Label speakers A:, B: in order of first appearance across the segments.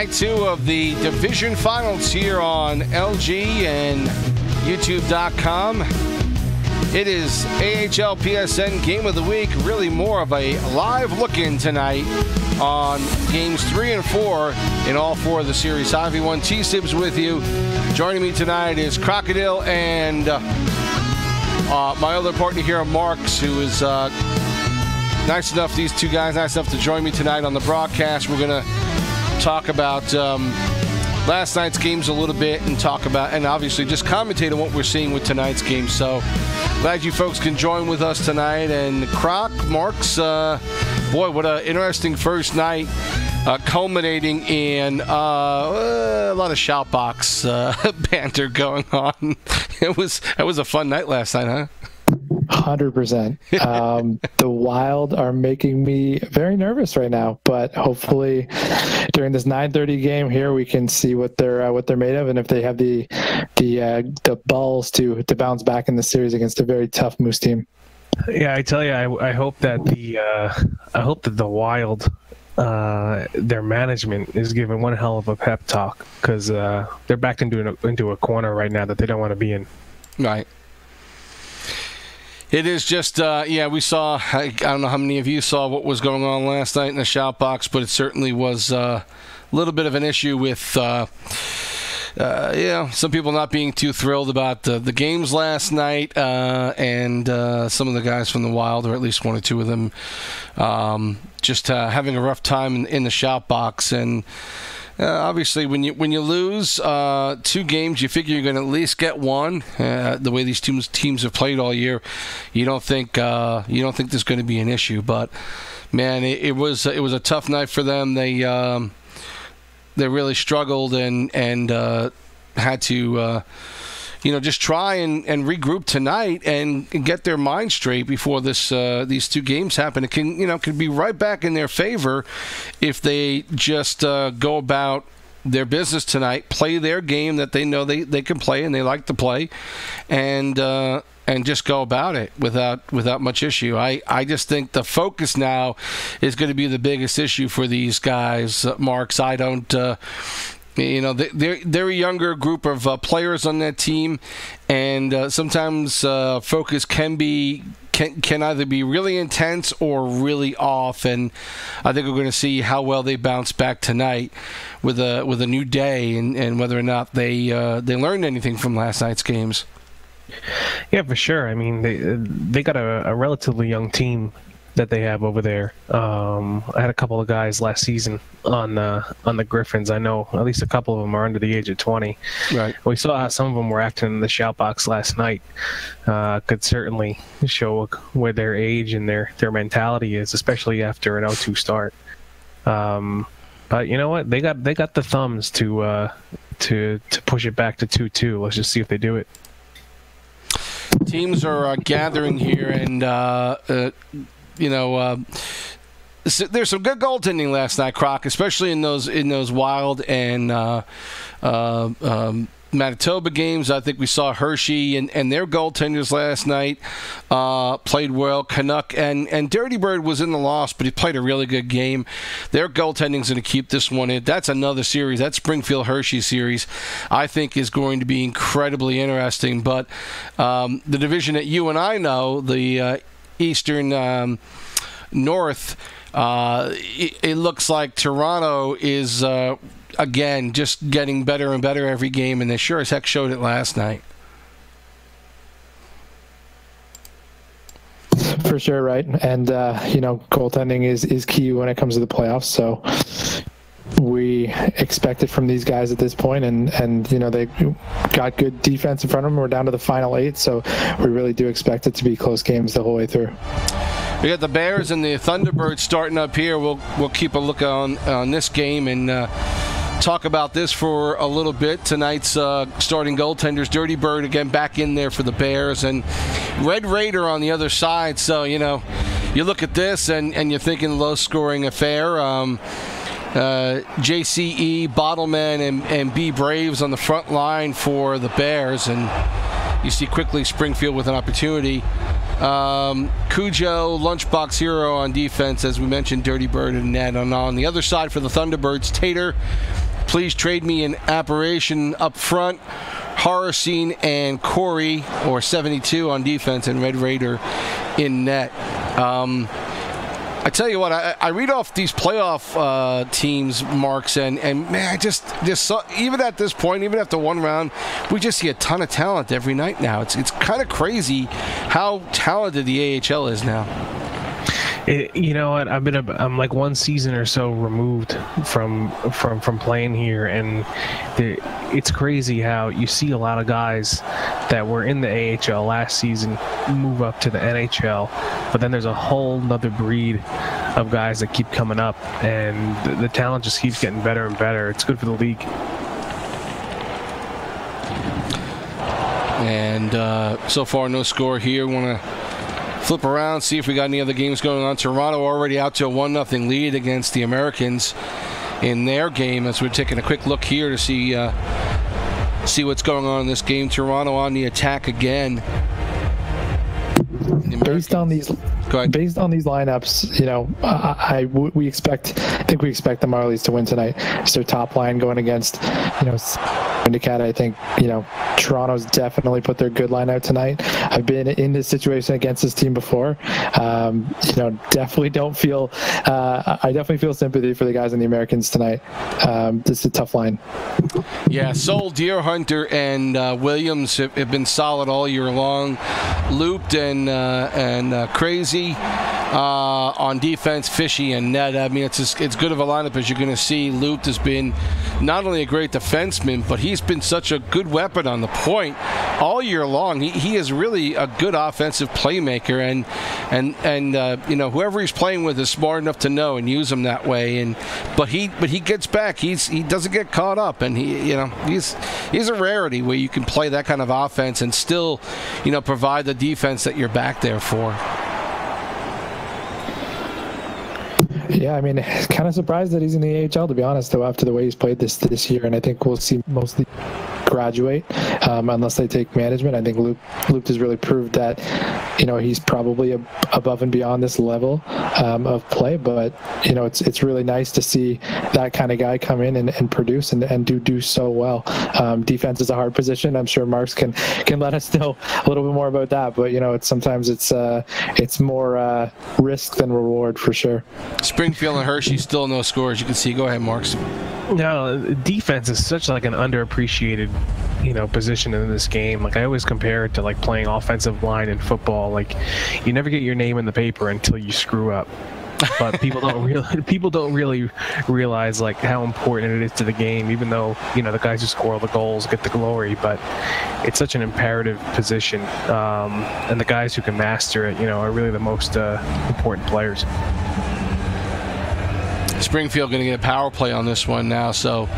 A: Night 2 of the division finals here on LG and YouTube.com. It is AHLPSN Game of the Week, really more of a live look-in tonight on games 3 and 4 in all 4 of the series. Hi everyone, TSibs with you. Joining me tonight is Krok-o-dill and my other partner here, Markz, who is nice enough, these two guys, nice enough to join me tonight on the broadcast. We're going to talk about last night's games a little bit and talk about, and obviously just commentate on what we're seeing with tonight's game. So glad you folks can join with us tonight. And Krok, Markz, boy, what an interesting first night, culminating in a lot of shoutbox banter going on. It was a fun night last night, huh?
B: 100%. The Wild are making me very nervous right now, but hopefully during this 9:30 game here, we can see what they're made of, and if they have the balls to bounce back in the series against a very tough Moose team.
C: Yeah, I tell you, I hope that the Wild, their management is giving one hell of a pep talk, because they're backed into a corner right now that they don't want to be in.
A: Right. It is just, yeah, we saw, I don't know how many of you saw what was going on last night in the shout box, but it certainly was a little bit of an issue with, some people not being too thrilled about the games last night, and some of the guys from the Wild, or at least one or two of them, just having a rough time in the shout box. And obviously, when you lose 2 games, you figure you're going to at least get one. The way these teams have played all year, you don't think there's going to be an issue. But man, it was a tough night for them. They really struggled and had to just try and regroup tonight and get their mind straight before these 2 games happen. It can be right back in their favor if they just go about their business tonight, play their game that they know they can play and they like to play, and just go about it without much issue. I just think the focus now is going to be the biggest issue for these guys, Markz. I don't. They're a younger group of players on that team, and sometimes focus can either be really intense or really off. And I think we're going to see how well they bounce back tonight with a new day, and whether or not they learned anything from last night's games.
C: Yeah, for sure. I mean, they got a relatively young team that they have over there. I had a couple of guys last season on the Griffins. I know at least a couple of them are under the age of 20. Right. We saw how some of them were acting in the shout box last night. Could certainly show where their age and their mentality is, especially after an 0-2 start. But you know what? They got the thumbs to push it back to 2-2. Let's just see if they do it.
A: Teams are gathering here, and there's some good goaltending last night, Krok, especially in those Wild and Manitoba games. I think we saw Hershey and their goaltenders last night played well. Canuck and Dirty Bird was in the loss, but he played a really good game. Their goaltending's going to keep this one in. That's another series. That Springfield-Hershey series, I think, is going to be incredibly interesting. But the division that you and I know, the Eastern North, it looks like Toronto is again just getting better and better every game, and they sure as heck showed it last night.
B: For sure, right? And goaltending is key when it comes to the playoffs. So we expect it from these guys at this point, and they got good defense in front of them. We're down to the final 8, so we really do expect it to be close games the whole way through.
A: We got the Bears and the Thunderbirds starting up here. We'll keep a look on this game and talk about this for a little bit. Tonight's starting goaltenders, Dirty Bird again back in there for the Bears, and Red Raider on the other side. So you look at this and you're thinking low-scoring affair. JCE, Bottleman, and B Braves on the front line for the Bears, and you see quickly Springfield with an opportunity. Cujo, Lunchbox Hero on defense, as we mentioned, Dirty Bird and Ned. On the other side for the Thunderbirds, Tater, Please trade me an Apparition up front, Horacine and Corey, or 72 on defense, and Red Raider in net. I tell you what, I read off these playoff teams, Markz, and man, I just saw, even at this point, even after one round, we just see a ton of talent every night now. It's kind of crazy how talented the AHL is now.
C: You know what? I'm like one season or so removed from playing here, and it's crazy how you see a lot of guys that were in the AHL last season move up to the NHL, but then there's a whole nother breed of guys that keep coming up, and the talent just keeps getting better and better. It's good for the league.
A: And so far, no score here. Want to flip around, see if we got any other games going on. Toronto already out to a 1-0 lead against the Americans in their game, as we're taking a quick look here to see what's going on in this game. Toronto on the attack again.
B: Based on these lineups, you know, I think we expect the Marlies to win tonight. It's their top line going against, you know, Indicat. I think, you know, Toronto's definitely put their good line out tonight. I've been in this situation against this team before. You know, definitely don't feel. I definitely feel sympathy for the guys in the Americans tonight. This is a tough line.
A: Yeah, Soul, Deer Hunter, and Williams have been solid all year long. Looped and Crazy on defense, Fishy and Ned. I mean, it's good of a lineup as you're going to see. Looped has been not only a great defenseman, but he's been such a good weapon on the point all year long. He is really a good offensive playmaker, and you know, whoever he's playing with is smart enough to know and use him that way. But he gets back. He doesn't get caught up, and he's a rarity where you can play that kind of offense and still, you know, provide the defense that you're back there for.
B: Yeah, I mean, kind of surprised that he's in the AHL, to be honest, though, after the way he's played this year. And I think we'll see mostly graduate unless they take management. I think Luke has really proved that, you know, he's probably above and beyond this level of play. But, you know, it's really nice to see that kind of guy come in and produce and do so well. Defense is a hard position. I'm sure Markz can let us know a little bit more about that. But, you know, sometimes it's more risk than reward for sure.
A: Springfield and Hershey still no scores. You can see. Go ahead, Markz.
C: No, defense is such like an underappreciated, you know, position in this game. Like I always compare it to like playing offensive line in football. Like you never get your name in the paper until you screw up. But people don't really realize like how important it is to the game. Even though, you know, the guys who score all the goals get the glory, but it's such an imperative position. And the guys who can master it, you know, are really the most important players.
A: Springfield going to get a power play on this one now, so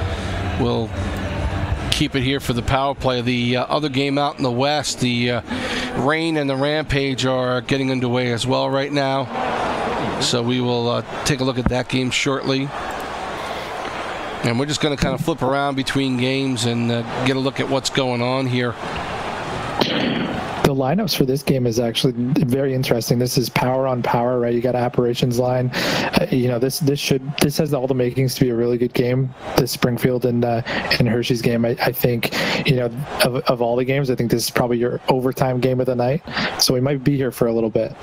A: we'll keep it here for the power play. The other game out in the West, the Reign and the Rampage are getting underway as well right now. So we will take a look at that game shortly. And we're just going to kind of flip around between games and get a look at what's going on here.
B: The lineups for this game is actually very interesting. This is power on power, right? You got Apparition's line. You know, this has all the makings to be a really good game. This Springfield and Hershey's game, I think, you know, of all the games, I think this is probably your overtime game of the night. So we might be here for a little bit.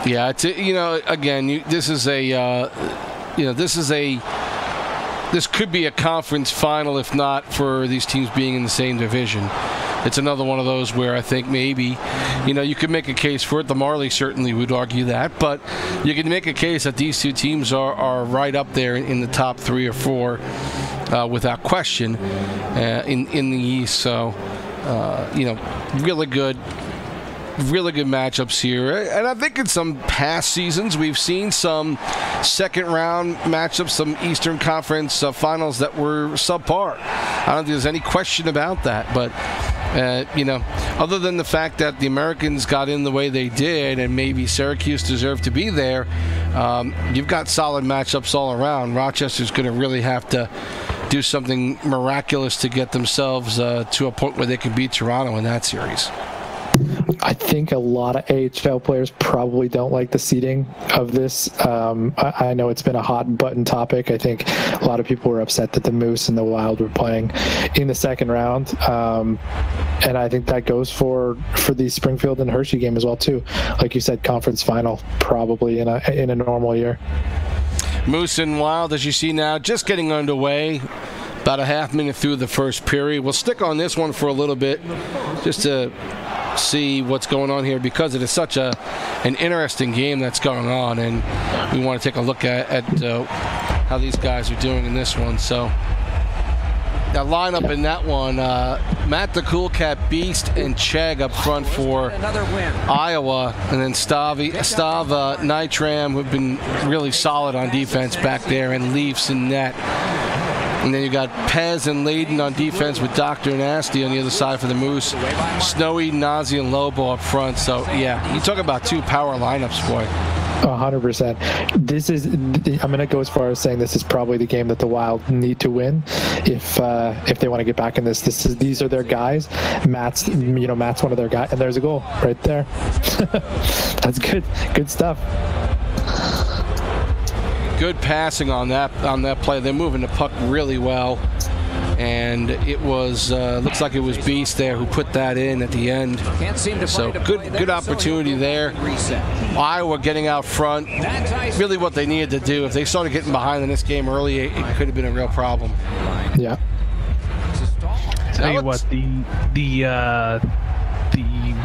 A: Yeah, it's, you know, again, this could be a conference final, if not for these teams being in the same division. It's another one of those where I think maybe, you know, you could make a case for it. The Marlies certainly would argue that, but you can make a case that these two teams are right up there in the top 3 or 4 without question in the East. So, you know, really good matchups here. And I think in some past seasons we've seen some second round matchups, some Eastern Conference finals that were subpar. I don't think there's any question about that, but you know, other than the fact that the Americans got in the way they did and maybe Syracuse deserved to be there, you've got solid matchups all around. Rochester's going to really have to do something miraculous to get themselves to a point where they can beat Toronto in that series.
B: I think a lot of AHL players probably don't like the seeding of this. I know it's been a hot button topic. I think a lot of people were upset that the Moose and the Wild were playing in the second round. And I think that goes for the Springfield and Hershey game as well too. Like you said, conference final probably in a normal year.
A: Moose and Wild, as you see now, just getting underway. About a half minute through the first period. We'll stick on this one for a little bit just to see what's going on here because it is such an interesting game that's going on, and we want to take a look at how these guys are doing in this one. So that lineup in that one, Matt the Cool Cat Beast and Chegg up front for Iowa, and then Stav Nitram, who've been really solid on defense back there, and Leafs in net. And then you got Pez and Layden on defense with Dr. Nasty on the other side for the Moose. Snowy, Nazi, and Lobo up front. So, yeah, you talk about two power lineups, boy.
B: 100%. This is, I'm going to go as far as saying this is probably the game that the Wild need to win if they want to get back in this. These are their guys. Matt's one of their guys, and there's a goal right there. That's good stuff.
A: Good passing on that play. They're moving the puck really well, and it was looks like it was Beast there who put that in at the end. So good opportunity there. Iowa getting out front, really what they needed to do. If they started getting behind in this game early, it could have been a real problem.
B: Yeah.
C: Tell you what, the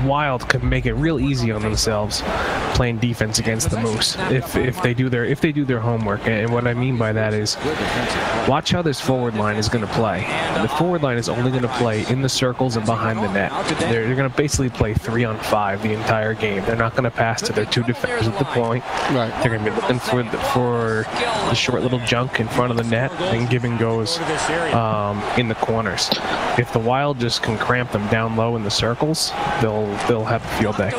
C: Wild could make it real easy on themselves playing defense against the Moose if they do their homework. And what I mean by that is, watch how this forward line is going to play. The forward line is only going to play in the circles and behind the net. They're going to basically play 3-on-5 the entire game. They're not going to pass to their two defenders at the point.
A: Right.
C: They're going to be looking for the short little junk in front of the net and giving goes in the corners. If the Wild just can cramp them down low in the circles, they'll have a field day.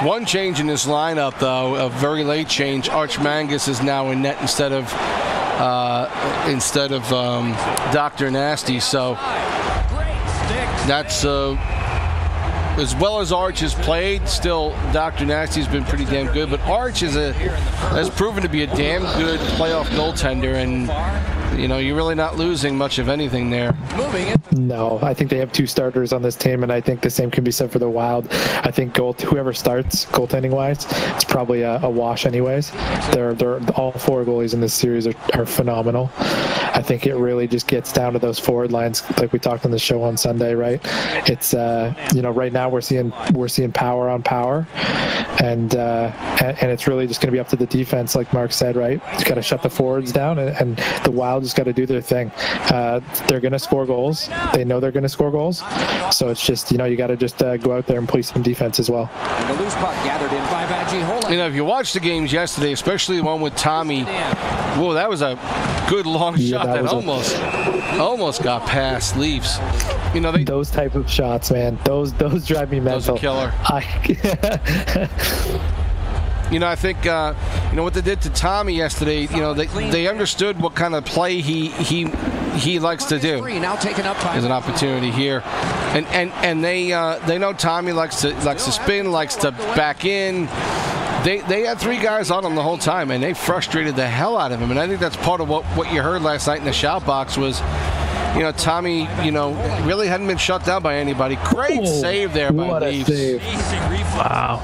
A: One change in this lineup, though, a very late change. Arch Mangus is now in net instead of Dr. Nasty. So that's as well as Arch has played. Still, Dr. Nasty's been pretty damn good, but Arch has proven to be a damn good playoff goaltender, and you're really not losing much of anything there.
B: No, I think they have two starters on this team, and I think the same can be said for the Wild. I think whoever starts goaltending-wise, it's probably a wash anyways. They're all four goalies in this series are phenomenal. I think it really just gets down to those forward lines, like we talked on the show on Sunday, right? It's right now we're seeing power on power, and it's really just going to be up to the defense, like Mark said, right? It's got to shut the forwards down, and the Wild just got to do their thing. They're going to score goals. They know they're going to score goals. So it's just, you got to just go out there and play some defense as well.
D: And the loose puck gathered in by
A: if you watched the games yesterday, especially the one with Tommy, whoa, that was a good long shot that almost got past Leafs.
B: Those type of shots, man, those drive me mental.
A: Those are killer. I think what they did to Tommy yesterday. They understood what kind of play he likes to do. There's an opportunity here, and they know Tommy likes to spin, likes to back in. They had three guys on him the whole time, and they frustrated the hell out of him. And I think that's part of what you heard last night in the shout box was, Tommy, really hadn't been shut down by anybody. Great save there by Leafs.
C: Wow.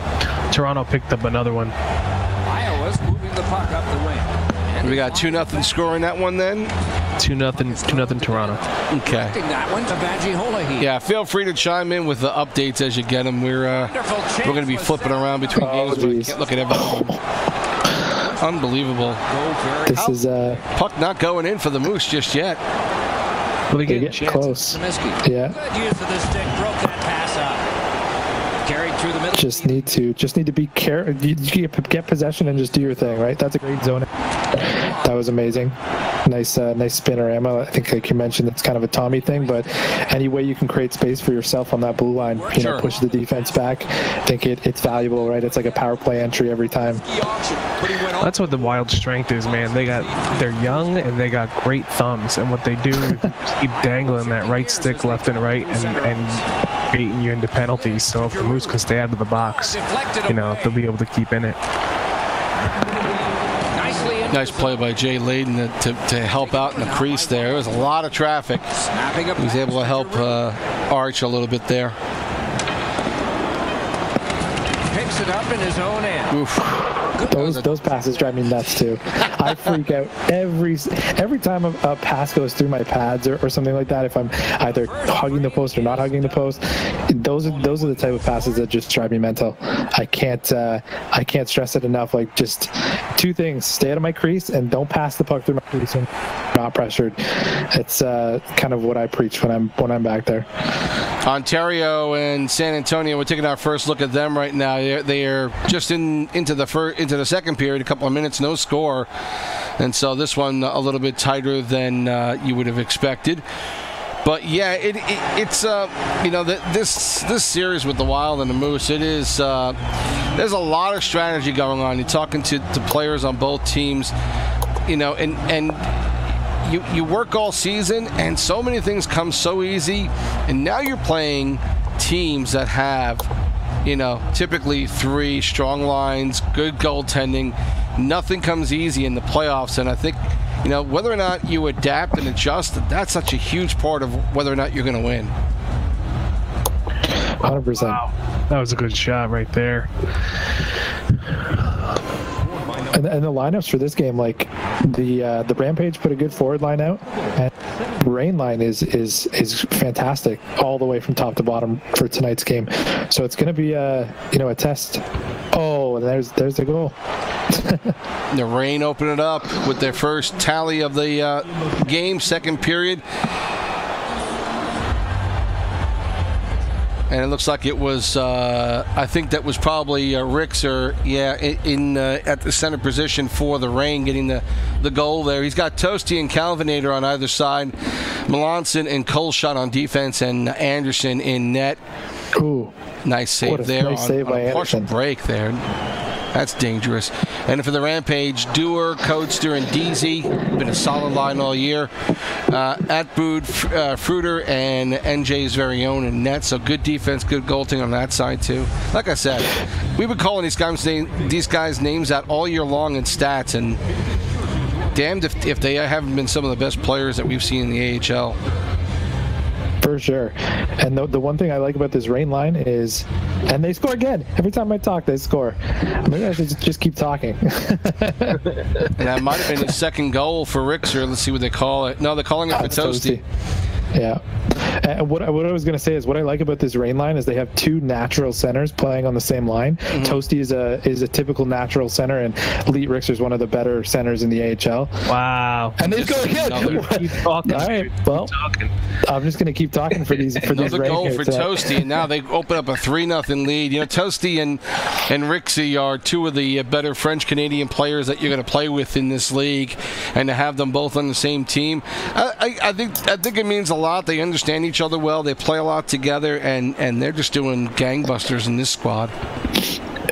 C: Toronto picked up another one.
D: Iowa's moving the puck up the wing.
A: We got 2-0 score in that one then?
C: 2-0 Toronto.
A: Okay.
D: That one to Badji-Holahi.
A: Yeah, feel free to chime in with the updates as you get them. We're going to be flipping around between games, but we can't look at everything. Unbelievable.
B: This is
A: puck not going in for the Moose just yet.
B: They get close. Yeah.
D: Good use of the stick, broke that pass up. Carried through the middle.
B: Just need to be careful. You get possession and just do your thing, right? That's a great zone. That was amazing. Nice spinner, Emma. I think, like you mentioned, it's kind of a Tommy thing, but any way you can create space for yourself on that blue line, push the defense back. I think it's valuable, right? It's like a power play entry every time.
C: That's what the Wild strength is, man. They're young and they got great thumbs, and what they do is keep dangling that right stick left and right, and baiting you into penalties. So if the Moose can stay out of the box, you know, they'll be able to keep in it.
A: Nice play by Jay Layden to help out in the crease there. There was a lot of traffic. He was able to help Arch a little bit there.
D: Picks it up in his own end.
A: Oof.
B: Those passes drive me nuts too. I freak out every time a pass goes through my pads or something like that. If I'm either hugging the post or not hugging the post, those are the type of passes that just drive me mental. I can't stress it enough. Like, just two things: stay out of my crease and don't pass the puck through my crease when I'm not pressured. It's kind of what I preach when I'm back there.
A: Ontario and San Antonio, we're taking our first look at them right now. They are just into the second period, a couple of minutes, no score. And so this one a little bit tighter than you would have expected. But yeah, it's you know, this series with the Wild and the Moose, it is there's a lot of strategy going on. You're talking to players on both teams, you know, and you work all season, and so many things come so easy, and now you're playing teams that have, you know, typically three strong lines, good goaltending. Nothing comes easy in the playoffs, and I think, you know, whether or not you adapt and adjust, that's such a huge part of whether or not you're going to win.
B: 100%.
C: Wow. That was a good shot right there.
B: And the lineups for this game, like the Rampage put a good forward line out, and Rain line is fantastic all the way from top to bottom for tonight's game. So it's going to be a test. Oh, and there's the goal.
A: The Rain opened it up with their first tally of the game, second period. And it looks like it was, I think that was probably Rixer, at the center position for the Rain, getting the goal there. He's got Toasty and Calvinator on either side, Melanson and Coleshot on defense, and Anderson in net.
B: Ooh,
A: nice save there.
B: Nice save by
A: a partial
B: Anderson.
A: break there. That's dangerous. And for the Rampage, Dewar, Coaster, and Deasy. Been a solid line all year. Atwood, Fruiter, and NJ's very own in net. So good defense, good goaltending on that side too. Like I said, we've been calling these guys' names out all year long in stats, and damned if they haven't been some of the best players that we've seen in the AHL.
B: For sure. And the one thing I like about this Rain line is, and they score again. Every time I talk, they score. Maybe I should just keep talking.
A: And that might have been his second goal for Rixer. Let's see what they call it. No, they're calling it for Toasty.
B: Yeah. And what I was going to say is, what I like about this Rain line is they have two natural centers playing on the same line. Mm-hmm. Toasty is a typical natural center, and Lee Rixer is one of the better centers in the AHL.
C: Wow.
B: And they go again.
C: Keep talking.
B: All right. Well, I'm just going to keep talking for these.
A: Another goal for Toasty, and now they open up a 3-0 lead. You know, Toasty and Rixie are two of the better French-Canadian players that you're going to play with in this league, and to have them both on the same team, I think it means a lot. They understand each other well. They play a lot together, and they're just doing gangbusters in this squad.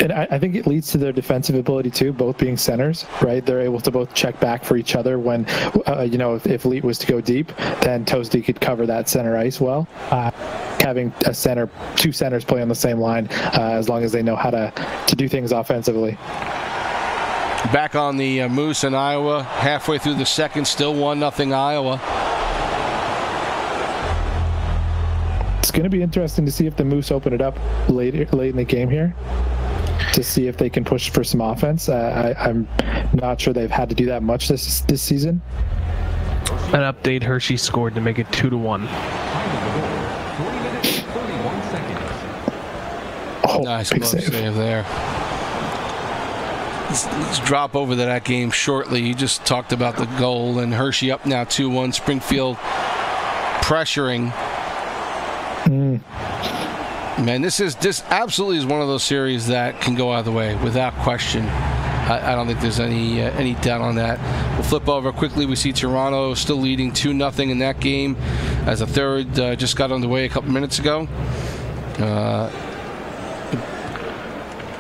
B: And I think it leads to their defensive ability too, both being centers, right? They're able to both check back for each other when, if Leet was to go deep, then Toasty could cover that center ice well. Having two centers play on the same line, as long as they know how to do things offensively.
A: Back on the Moose in Iowa, halfway through the second, still 1-0 Iowa.
B: It's going to be interesting to see if the Moose open it up late in the game here, to see if they can push for some offense. I'm not sure they've had to do that much this season.
C: An update: Hershey scored to make it 2-1.
B: Oh,
A: nice
B: big
A: save there. Let's drop over to that game shortly. You just talked about the goal, and Hershey up now 2-1. Springfield pressuring. Man, this absolutely is one of those series that can go either way without question. I don't think there's any doubt on that. We'll flip over quickly. We see Toronto still leading 2-0 in that game, as a third just got underway a couple minutes ago.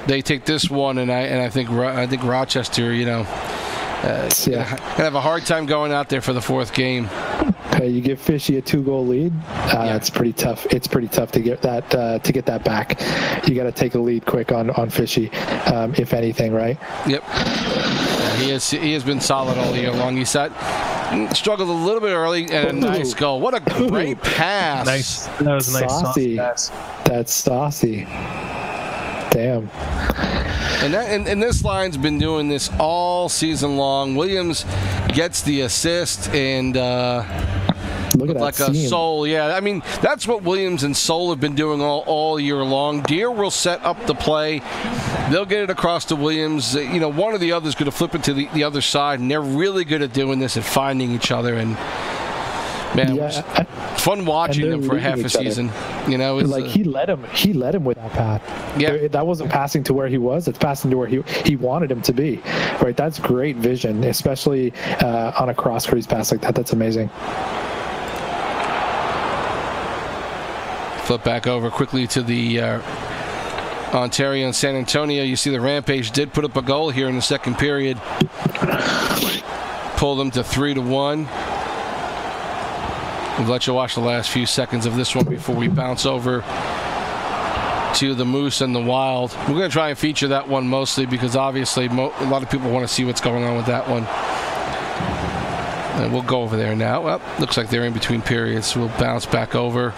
A: They take this one, and I think Rochester, gonna have a hard time going out there for the fourth game.
B: You give Fishy a 2-goal lead. It's pretty tough. It's pretty tough to get that back. You got to take a lead quick on Fishy, if anything, right?
A: Yep. He has been solid all year long. He struggled a little bit early, and a nice goal. What a great pass!
C: Nice. That was a nice saucy pass.
B: That's saucy. Damn.
A: And this line's been doing this all season long. Williams gets the assist, and
B: look at that
A: like
B: seam.
A: A Soul. Yeah, I mean, that's what Williams and Soul have been doing all year long. Deere will set up the play. They'll get it across to Williams. One or the other is going to flip it to the other side, and they're really good at doing this, at finding each other. And man, it was fun watching them for half a season.
B: He led him with that pass.
A: Yeah,
B: that wasn't passing to where he was. It's passing to where he wanted him to be. Right, that's great vision, especially on a cross crease pass like that. That's amazing.
A: Flip back over quickly to the Ontario and San Antonio. You see the Rampage did put up a goal here in the second period. Pulled them to 3-1. We'll let you watch the last few seconds of this one before we bounce over to the Moose and the Wild. We're going to try and feature that one mostly because obviously a lot of people want to see what's going on with that one. And we'll go over there now. Well, looks like they're in between periods. We'll bounce back over.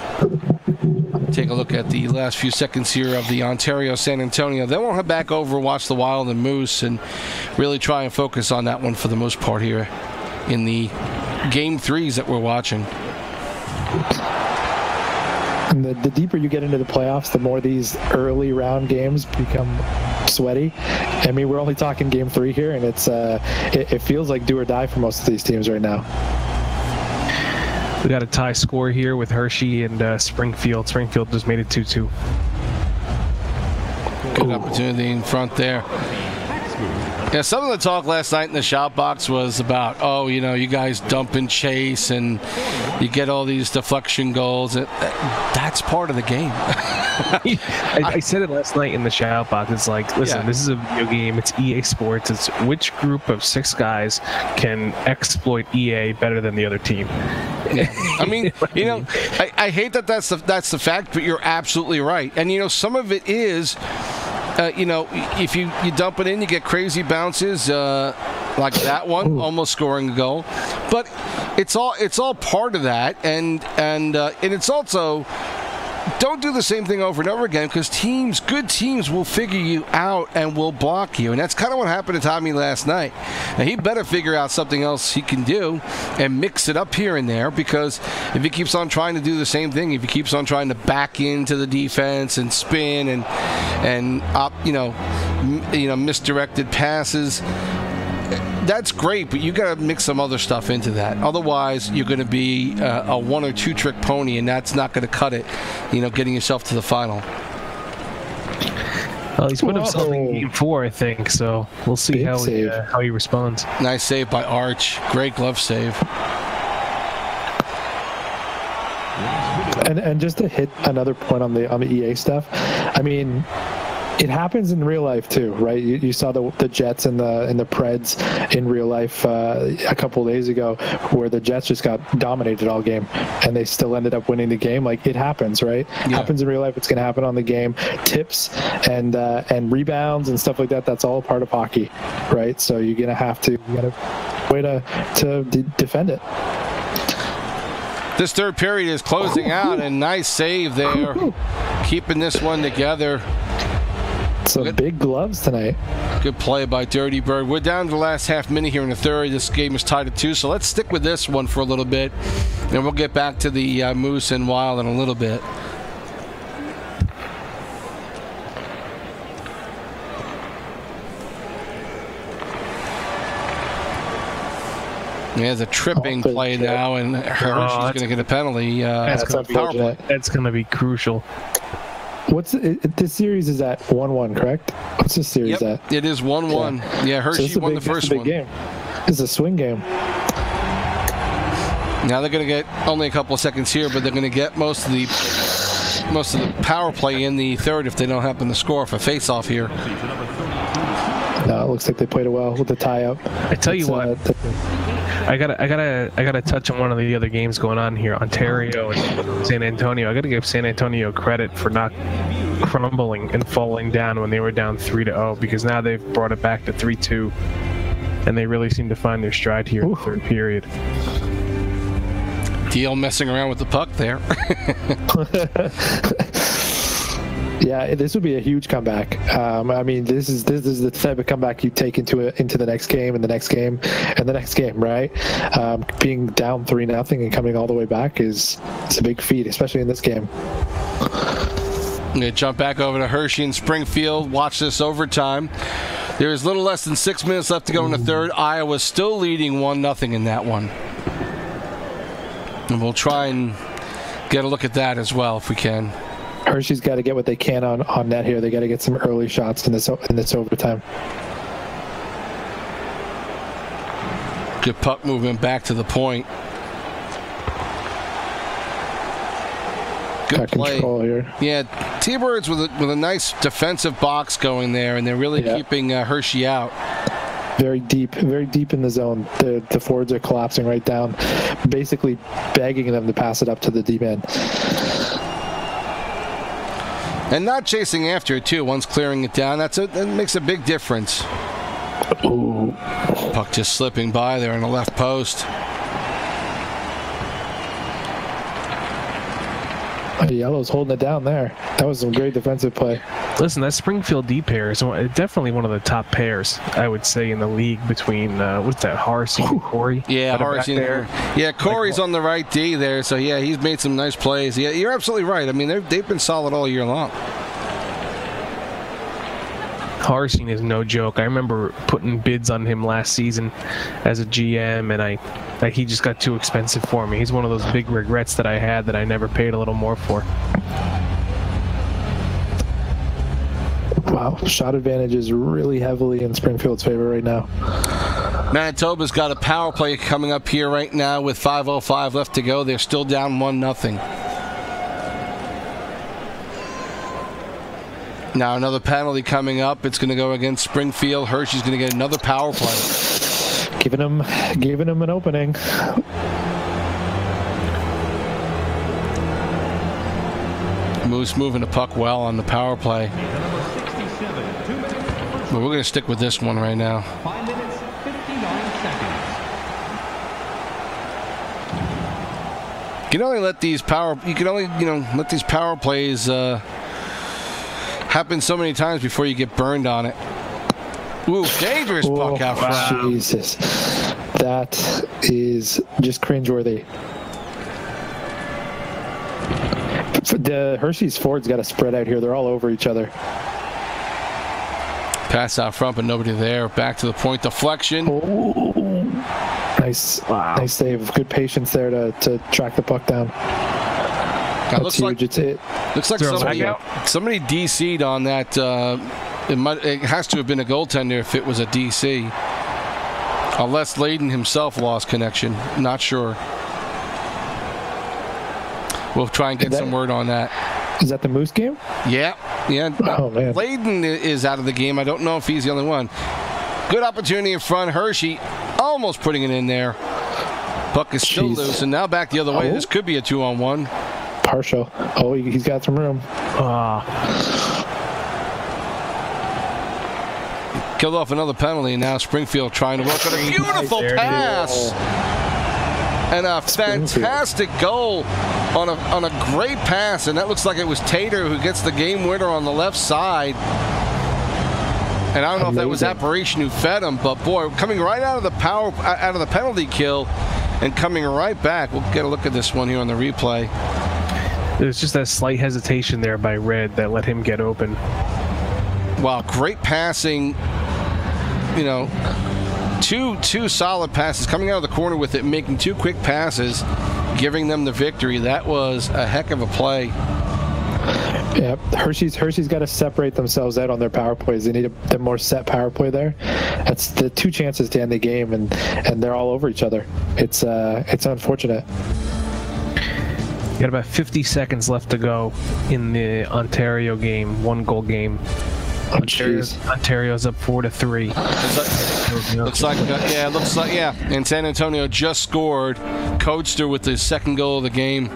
A: Take a look at the last few seconds here of the Ontario San Antonio. Then we'll head back over, watch the Wild and Moose, and really try and focus on that one for the most part here in the game threes that we're watching.
B: And the deeper you get into the playoffs, the more these early round games become sweaty. I mean, we're only talking game 3 here, and it feels like do or die for most of these teams right now.
C: We got a tie score here with Hershey and Springfield. Springfield just made it 2-2.
A: Good opportunity in front there. Yeah, some of the talk last night in the shop box was about, you guys dump and chase and you get all these deflection goals. That's part of the game.
C: I said it last night in the shout box. It's like, listen, This is a video game. It's EA Sports. It's which group of 6 guys can exploit EA better than the other team.
A: I mean, I hate that that's the fact, but you're absolutely right. And some of it is, if you dump it in, you get crazy bounces like that one, almost scoring a goal. But it's all part of that, and it's also, don't do the same thing over and over again, because good teams will figure you out and will block you. And that's kind of what happened to Tommy last night. Now, he better figure out something else he can do and mix it up here and there, because if he keeps on trying to do the same thing, if he keeps on trying to back into the defense and spin and misdirected passes, that's great, but you got to mix some other stuff into that. Otherwise, you're going to be a 1 or 2 trick pony, and that's not going to cut it. Getting yourself to the final.
C: Well, he's put himself in game 4, I think. So we'll see how he responds. Nice
A: save by Arch. Great glove save.
B: And just to hit another point on the EA stuff, I mean, it happens in real life too, right? You saw the Jets and the Preds in real life a couple of days ago, where the Jets just got dominated all game, and they still ended up winning the game. Like, it happens, right? Yeah. Happens in real life. It's going to happen on the game. Tips and rebounds and stuff like that. That's all part of hockey, right? So you got to way to defend it.
A: This third period is closing out, and nice save there, keeping this one together.
B: Some big gloves tonight.
A: Good play by Dirty Bird. We're down to the last half minute here in the third. This game is tied at 2, so let's stick with this one for a little bit, and we'll get back to the Moose and Wild in a little bit. There's a tripping play now, and Hershey's going to get a penalty.
C: That's going to be crucial.
B: This series is at 1-1, correct? What's this series at?
A: It is 1-1. Yeah, Hershey won the first one.
B: Game. It's a swing game.
A: Now they're going to get only a couple of seconds here, but they're going to get most of the power play in the third if they don't happen to score for face-off here.
B: No, it looks like they played it well with the tie-up.
C: I tell you what. I gotta touch on one of the other games going on here. Ontario and San Antonio. I gotta give San Antonio credit for not crumbling and falling down when they were down 3-0, because now they've brought it back to 3-2, and they really seem to find their stride here in the third period.
A: Deal messing around with the puck there.
B: Yeah, this would be a huge comeback. I mean, this is the type of comeback you take into the next game and the next game and the next game, right? Being down 3-0 and coming all the way back it's a big feat, especially in this game.
A: I'm going to jump back over to Hershey and Springfield. Watch this overtime. There is little less than 6 minutes left to go in the third. Iowa still leading 1-0 in that one. And we'll try and get a look at that as well if we can.
B: Hershey's got to get what they can on net here. They got to get some early shots in this overtime.
A: Good puck movement back to the point. Good play
B: here.
A: Yeah, T-Birds with a nice defensive box going there, and they're really keeping Hershey out.
B: Very deep in the zone. The forwards are collapsing right down, basically begging them to pass it up to the deep end.
A: And not chasing after it, too. Once clearing it down, that makes a big difference.
B: Ooh.
A: Puck just slipping by there on the left post.
B: Yellow's holding it down there. That was some great defensive play.
C: Listen, that Springfield D pair is definitely one of the top pairs, I would say, in the league between, what's that, Horace and Corey?
A: Yeah, Horace and Corey. Yeah, Corey's on the right D there, so yeah, he's made some nice plays. Yeah, you're absolutely right. I mean, they've been solid all year long.
C: Harsing is no joke. I remember putting bids on him last season as a GM, and he just got too expensive for me. He's one of those big regrets that I had that I never paid a little more for.
B: Wow, shot advantage is really heavily in Springfield's favor right now.
A: Manitoba's got a power play coming up here right now with 5:05 left to go. They're still down 1-0. Now another penalty coming up. It's going to go against Springfield. Hershey's going to get another power play.
B: Giving him an opening.
A: Moose moving the puck well on the power play. But we're going to stick with this one right now.
E: 5 minutes, 59 seconds.
A: You can only let these power plays happen so many times before you get burned on it. Ooh, dangerous puck out front.
B: Jesus. That is just cringeworthy. The Hershey's forwards got to spread out here. They're all over each other.
A: Pass out front, but nobody there. Back to the point. Deflection.
B: Oh, nice save. Good patience there to track the puck down.
A: Looks like somebody DC'd on that. It has to have been a goaltender if it was a DC. Unless Layden himself lost connection. Not sure. We'll try and get some word on that.
B: Is that the Moose game?
A: Yeah.
B: Oh, man.
A: Layden is out of the game. I don't know if he's the only one. Good opportunity in front. Hershey almost putting it in there. Puck is still loose, and now back the other way. This could be a 2-on-1.
B: Partial. Oh, he's got some room.
A: Killed off another penalty, and now Springfield trying to work on a beautiful pass. And a fantastic goal on a great pass, and that looks like it was Tater who gets the game winner on the left side. And I don't know if that was Apparition who fed him, but boy, coming right out of the penalty kill and coming right back. We'll get a look at this one here on the replay.
C: There's just that slight hesitation there by Red that let him get open.
A: Wow, great passing. You know, two solid passes coming out of the corner with it, making two quick passes, giving them the victory. That was a heck of a play.
B: Yeah, Hershey's got to separate themselves out on their power plays. They need a more set power play there. That's the two chances to end the game, and they're all over each other. It's unfortunate.
C: You got about 50 seconds left to go in the Ontario game, 1-goal game.
B: Oh, jeez.
C: Ontario's up 4-3.
A: Looks like yeah. And San Antonio just scored. Coaster with the second goal of the game.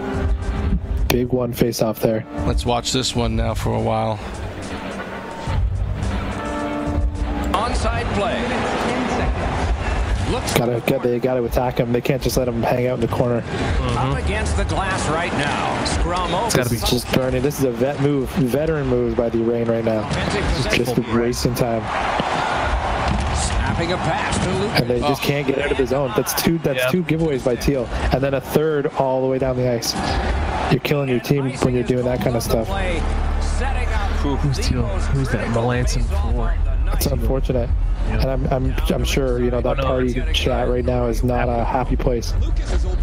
B: Big one face off there.
A: Let's watch this one now for a while.
D: Onside play. Looks
B: They got to attack him. They can't just let him hang out in the corner.
D: up against the glass right now. Scrum over.
C: It's got to be
B: Just burning. This is a veteran move by the Reign right now. Just wasting time.
D: Snapping a pass to Luke.
B: And they just can't get out of the zone. That's two giveaways by Teal. And then a third all the way down the ice. You're killing your team when you're doing that kind of stuff.
C: Who's Teal? Who's that? Melanson 4.
B: It's unfortunate. And I'm sure, you know, that party chat right now is not a happy place.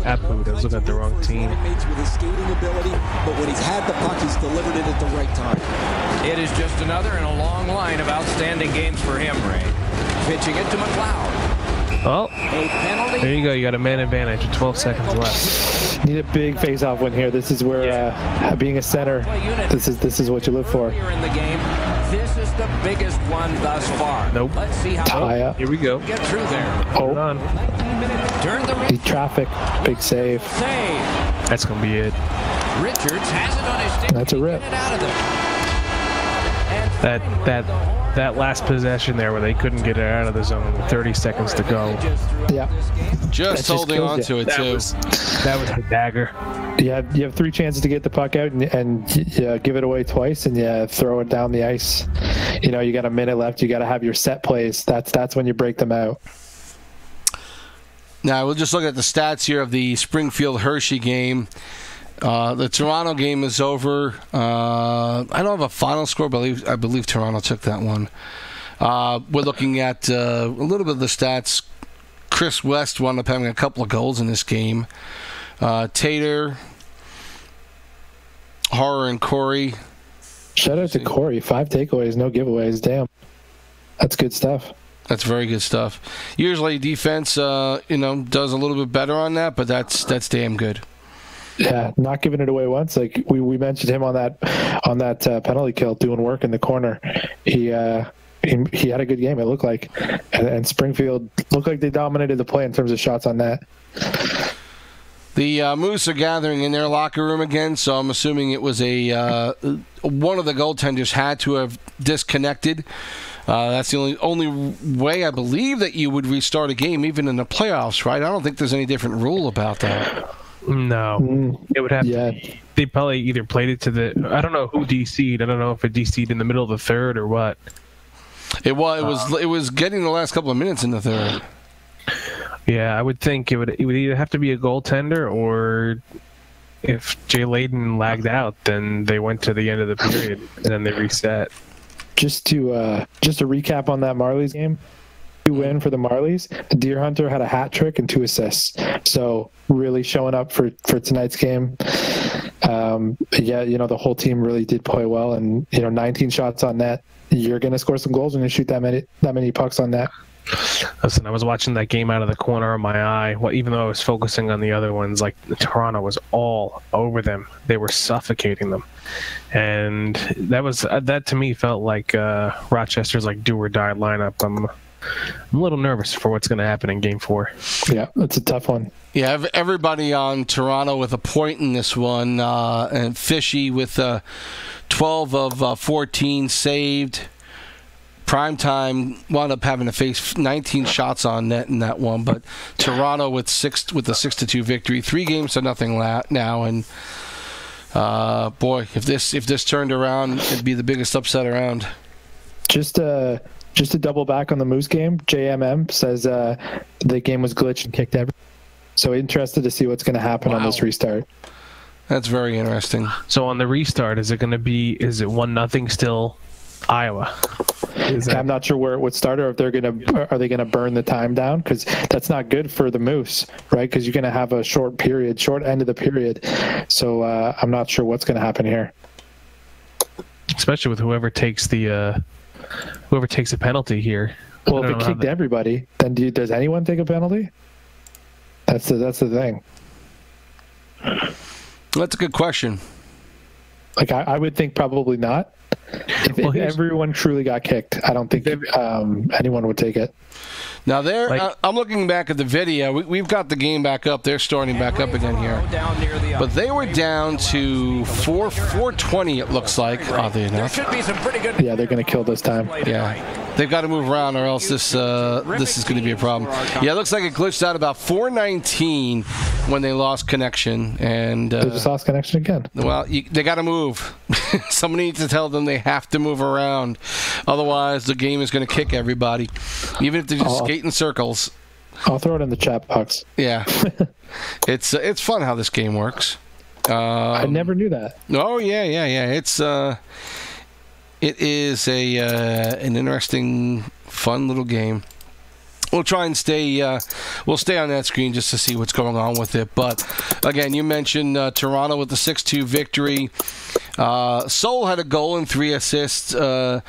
C: Absolutely. I was looking at the wrong team.
F: With his skating ability, but when he's had the puck, he's delivered it at the right time.
D: It is just another in a long line of outstanding games for him, Ray. Pitching it to McLeod.
C: Oh,
D: A penalty.
C: there you go. You got a man advantage with 12 seconds left.
B: Need a big face-off win here. This is where being a center, this is what you live for.
D: Earlier in the game, this is the biggest one thus far.
C: Nope.
D: Let's see how
B: Tie up.
C: Here we go.
D: get through there.
C: Hold
B: Oh,
C: on.
D: Turn the
B: the traffic. Big save.
D: save.
C: That's going to be it.
D: Richards has it on his stick.
B: That's a rip.
D: Get it out of there. And
C: That last possession there where they couldn't get it out of the zone with 30 seconds to go.
B: Yeah.
A: Just holding on to it, too.
C: That was the dagger.
B: You have 3 chances to get the puck out and you give it away twice and you throw it down the ice. You know, you got a minute left. You got to have your set plays. That's when you break them out.
A: Now, we'll just look at the stats here of the Springfield-Hershey game. The Toronto game is over. I don't have a final score, but I believe Toronto took that one. We're looking at a little bit of the stats. Chris West wound up having a couple of goals in this game. Tater, Horror, and Corey.
B: Shout out to Corey. 5 takeaways, no giveaways. Damn. That's good stuff.
A: That's very good stuff. Usually defense, does a little bit better on that, but that's damn good.
B: Yeah, not giving it away once. Like we mentioned him on that penalty kill, doing work in the corner. He had a good game. It looked like, and Springfield looked like they dominated the play in terms of shots on net.
A: The Moose are gathering in their locker room again, so I'm assuming it was one of the goaltenders had to have disconnected. That's the only way I believe that you would restart a game, even in the playoffs, right? I don't think there's any different rule about that.
C: No. It would have
B: Yeah.
C: to. They probably either played it to the. I don't know who DC'd. I don't know if it DC'd in the middle of the third or what.
A: It was getting the last couple of minutes in the third.
C: Yeah, I would think it would either have to be a goaltender or if Jay Layden lagged out, then they went to the end of the period and then they reset.
B: Just to recap on that Marlies game, 2 win for the Marlies. The Deer Hunter had a hat trick and 2 assists. So really showing up for tonight's game. The whole team really did play well, and 19 shots on net. You're gonna score some goals when you shoot that many pucks on net.
C: Listen, I was watching that game out of the corner of my eye. Even though I was focusing on the other ones, like Toronto was all over them. They were suffocating them, and that to me felt like Rochester's like do or die lineup. I'm a little nervous for what's going to happen in Game 4.
B: Yeah, that's a tough one.
A: Yeah, everybody on Toronto with a point in this one, and Fishy with 12 of 14 saved. Primetime wound up having to face 19 shots on net in that one, but Toronto with a 6-2 victory, 3 games to nothing now, and boy, if this turned around, it'd be the biggest upset around.
B: Just to double back on the Moose game, JMM says the game was glitched and kicked everything. So interested to see what's going to happen on this restart.
A: That's very interesting.
C: So on the restart, is it 1-0 still Iowa?
B: I'm not sure where it would start, or if are they gonna burn the time down, because that's not good for the Moose, right? Because you're gonna have a short end of the period. So I'm not sure what's gonna happen here,
C: especially with whoever takes a penalty here.
B: Well, if it kicked everybody, then does anyone take a penalty? That's the thing.
A: That's a good question.
B: Like I would think probably not. If everyone truly got kicked, I don't think anyone would take it.
A: Now, I'm looking back at the video. We've got the game back up. They're starting back up again here. But they were down to 420, it looks like, oddly enough.
B: Yeah, they're going to kill this time.
A: Yeah. They've got to move around or else this is going to be a problem. Yeah, it looks like it glitched out about 419 when they lost connection. And
B: they just lost connection again.
A: Well, they got to move. Somebody needs to tell them they have to move around. Otherwise, the game is going to kick everybody, even if they just skate in circles.
B: I'll throw it in the chat box.
A: Yeah. It's fun how this game works.
B: I never knew that.
A: Oh, yeah. It is an interesting, fun little game. We'll try and stay on that screen just to see what's going on with it. But, again, you mentioned Toronto with the 6-2 victory. Seoul had a goal and 3 assists. You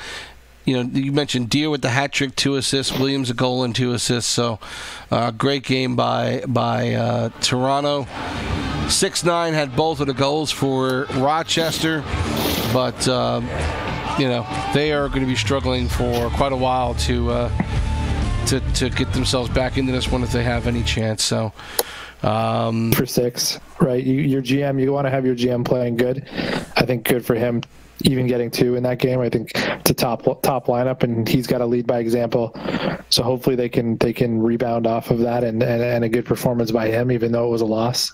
A: mentioned Deere with the hat trick, 2 assists. Williams a goal and 2 assists. So, great game by Toronto. 6-9 had both of the goals for Rochester. But, they are going to be struggling for quite a while to get themselves back into this one if they have any chance. So
B: for 6, right? Your GM, you want to have your GM playing good. I think good for him, even getting 2 in that game. I think it's a top lineup, and he's got to lead by example. So hopefully they can rebound off of that and a good performance by him, even though it was a loss.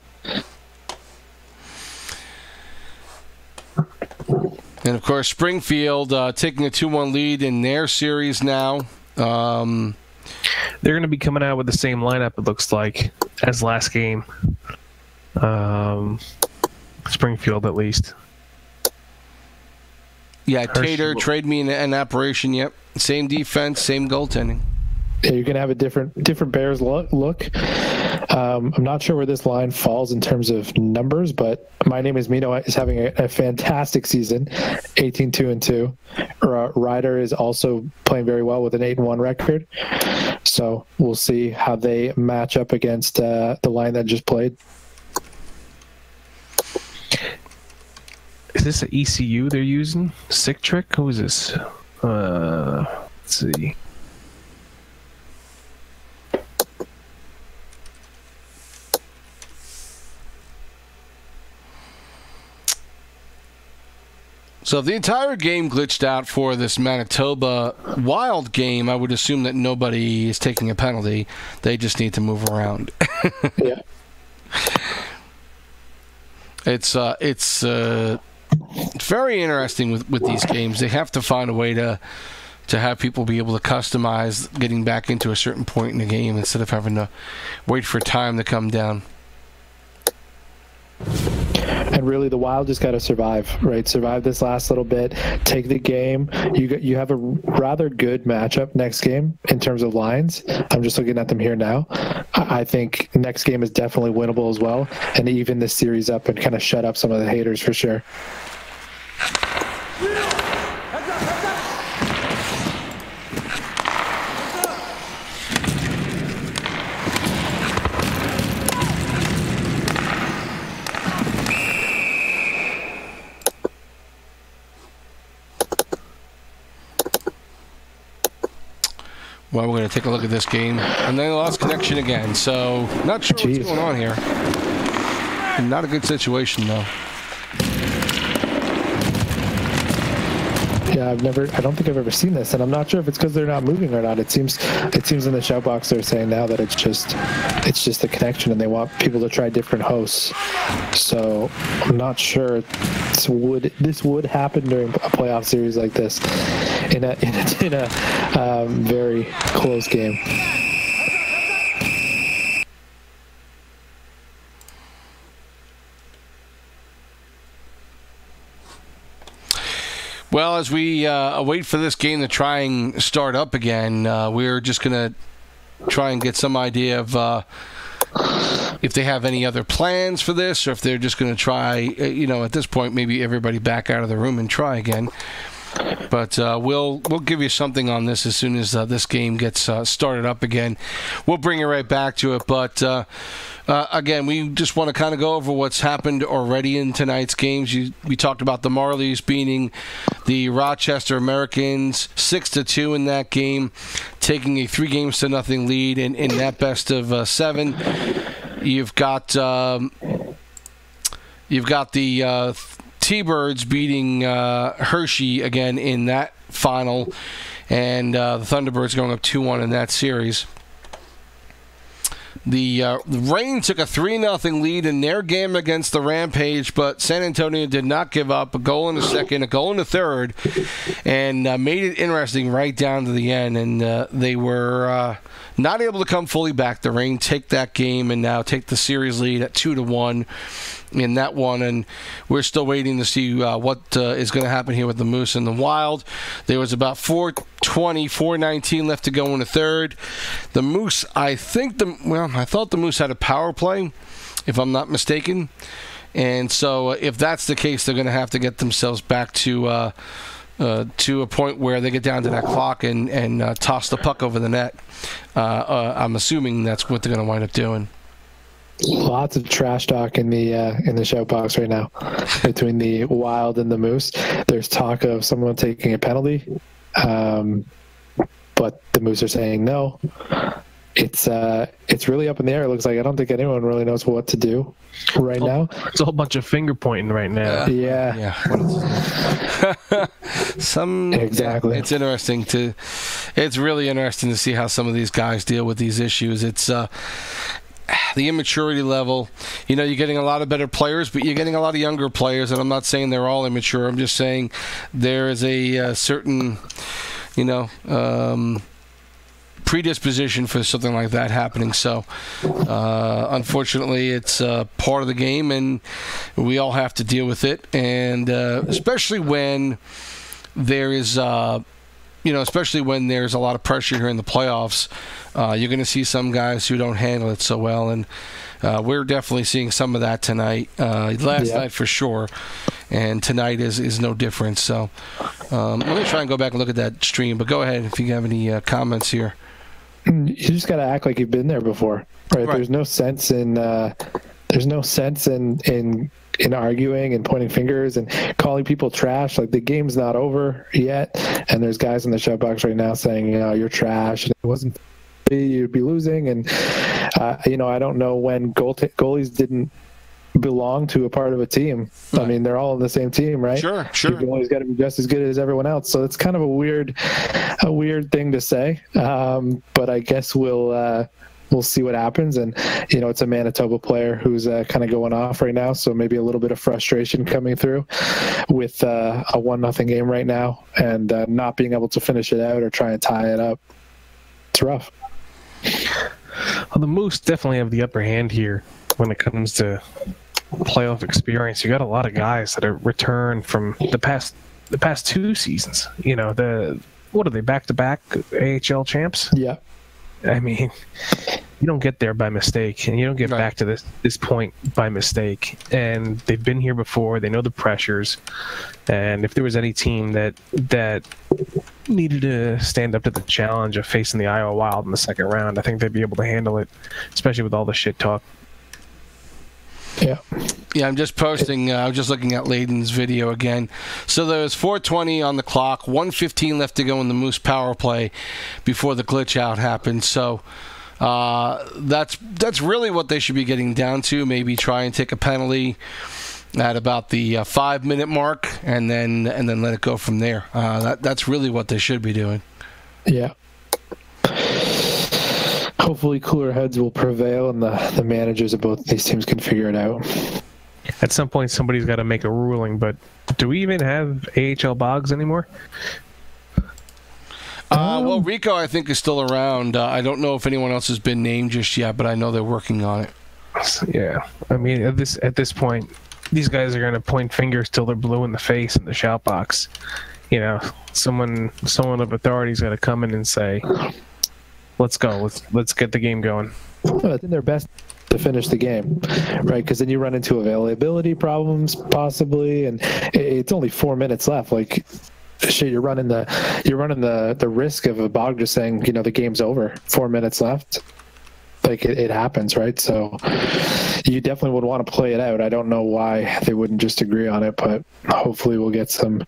A: And, of course, Springfield taking a 2-1 lead in their series now.
C: They're going to be coming out with the same lineup, it looks like, as last game. Springfield, at least.
A: Yeah, Tater, trade me an operation, yep. Same defense, same goaltending.
B: Yeah, you're going to have a different Bears look. I'm not sure where this line falls in terms of numbers, but My Name is Mino is having a fantastic season, 18-2-2. Ryder is also playing very well with an 8-1 record. So we'll see how they match up against the line that just played.
C: Is this an ECU they're using? Sick Trick? Who is this? Let's see.
A: So if the entire game glitched out for this Manitoba Wild game, I would assume that nobody is taking a penalty. They just need to move around.
B: Yeah.
A: It's very interesting with these games. They have to find a way to have people be able to customize getting back into a certain point in the game instead of having to wait for time to come down.
B: And really, the Wild just got to survive, right? Survive this last little bit, take the game. You have a rather good matchup next game in terms of lines. I'm just looking at them here now. I think next game is definitely winnable as well, and even this series up and kind of shut up some of the haters for sure.
A: Well, we're going to take a look at this game. And they lost connection again, so not sure what's going on here. Not a good situation, though.
B: Yeah, I don't think I've ever seen this, and I'm not sure if it's because they're not moving or not. It seems in the shout box they're saying now that it's just the connection, and they want people to try different hosts. So I'm not sure this would happen during a playoff series like this in a very close game.
A: Well, as we wait for this game to try and start up again, we're just going to try and get some idea of if they have any other plans for this, or if they're just going to try, at this point, maybe everybody back out of the room and try again. But we'll give you something on this as soon as this game gets started up again. We'll bring you right back to it. But again, we just want to kind of go over what's happened already in tonight's games. We talked about the Marlies beating the Rochester Americans 6-2 in that game, taking a 3-0 lead in that best of 7. You've got the T-Birds beating Hershey again in that final, and the Thunderbirds going up 2-1 in that series. The Reign took a 3-0 lead in their game against the Rampage, but San Antonio did not give up. A goal in the second, a goal in the third, and made it interesting right down to the end. And they were not able to come fully back. The Reign take that game and now take the series lead at 2-1 in that one, and we're still waiting to see what is going to happen here with the Moose and the Wild. There was about 4:19 left to go in the third. The Moose, I thought the Moose had a power play, if I'm not mistaken, and so if that's the case, they're going to have to get themselves back to a point where they get down to that clock and toss the puck over the net. I'm assuming that's what they're going to wind up doing.
B: Lots of trash talk in the shout box right now between the Wild and the Moose. There's talk of someone taking a penalty, but the Moose are saying no. It's really up in the air. It looks like I don't think anyone really knows what to do right now.
C: It's a whole bunch of finger pointing right now.
B: Yeah.
A: Exactly. It's really interesting to see how some of these guys deal with these issues. It's the immaturity level. You're getting a lot of better players, but you're getting a lot of younger players, and I'm not saying they're all immature. I'm just saying there is a certain, predisposition for something like that happening. So, unfortunately, it's part of the game, and we all have to deal with it. And especially when there is especially when there's a lot of pressure here in the playoffs, you're going to see some guys who don't handle it so well, and we're definitely seeing some of that tonight. Last night for sure, and tonight is no different. So let me try and go back and look at that stream, but go ahead if you have any comments here.
B: You just got to act like you've been there before, right? There's no sense in arguing and pointing fingers and calling people trash. Like, the game's not over yet, and there's guys in the shout box right now saying, you're trash, and it wasn't you'd be losing. And I don't know when goalies didn't belong to a part of a team. Right. I mean, they're all on the same team, right?
A: Sure.
B: The goalie's got to be just as good as everyone else. So it's kind of a weird thing to say. But I guess we'll see what happens. And, it's a Manitoba player who's kind of going off right now. So maybe a little bit of frustration coming through with a 1-0 game right now, and not being able to finish it out or try and tie it up. It's rough.
C: Well, the Moose definitely have the upper hand here when it comes to playoff experience. You got a lot of guys that are returned from the past 2 seasons. What are they, back-to-back AHL champs?
B: Yeah.
C: I mean, you don't get there by mistake, and you don't get back to this point by mistake. And they've been here before. They know the pressures. And if there was any team that needed to stand up to the challenge of facing the Iowa Wild in the second round, I think they'd be able to handle it, especially with all the shit talk.
B: Yeah,
A: I'm just posting. I was just looking at Layden's video again. So there was 4:20 on the clock, 1:15 left to go in the Moose power play before the glitch out happened. So that's really what they should be getting down to. Maybe try and take a penalty at about the 5-minute mark, and then let it go from there. That's really what they should be doing.
B: Yeah. Hopefully cooler heads will prevail, and the managers of both these teams can figure it out.
C: At some point, somebody's got to make a ruling, but do we even have AHL Boggs anymore?
A: Well, Rico, I think, is still around. I don't know if anyone else has been named just yet, but I know they're working on it.
C: Yeah. I mean, at this point, these guys are going to point fingers till they're blue in the face in the shout box. Someone of authority's got to come in and say, let's go. Let's get the game going.
B: Well, it's in their best to finish the game, right? Because then you run into availability problems possibly, and it's only 4 minutes left. Like, shit, you're running the risk of a bog just saying, you know, the game's over, 4 minutes left. Like it happens, right? So you definitely would want to play it out. I don't know why they wouldn't just agree on it, but hopefully we'll get some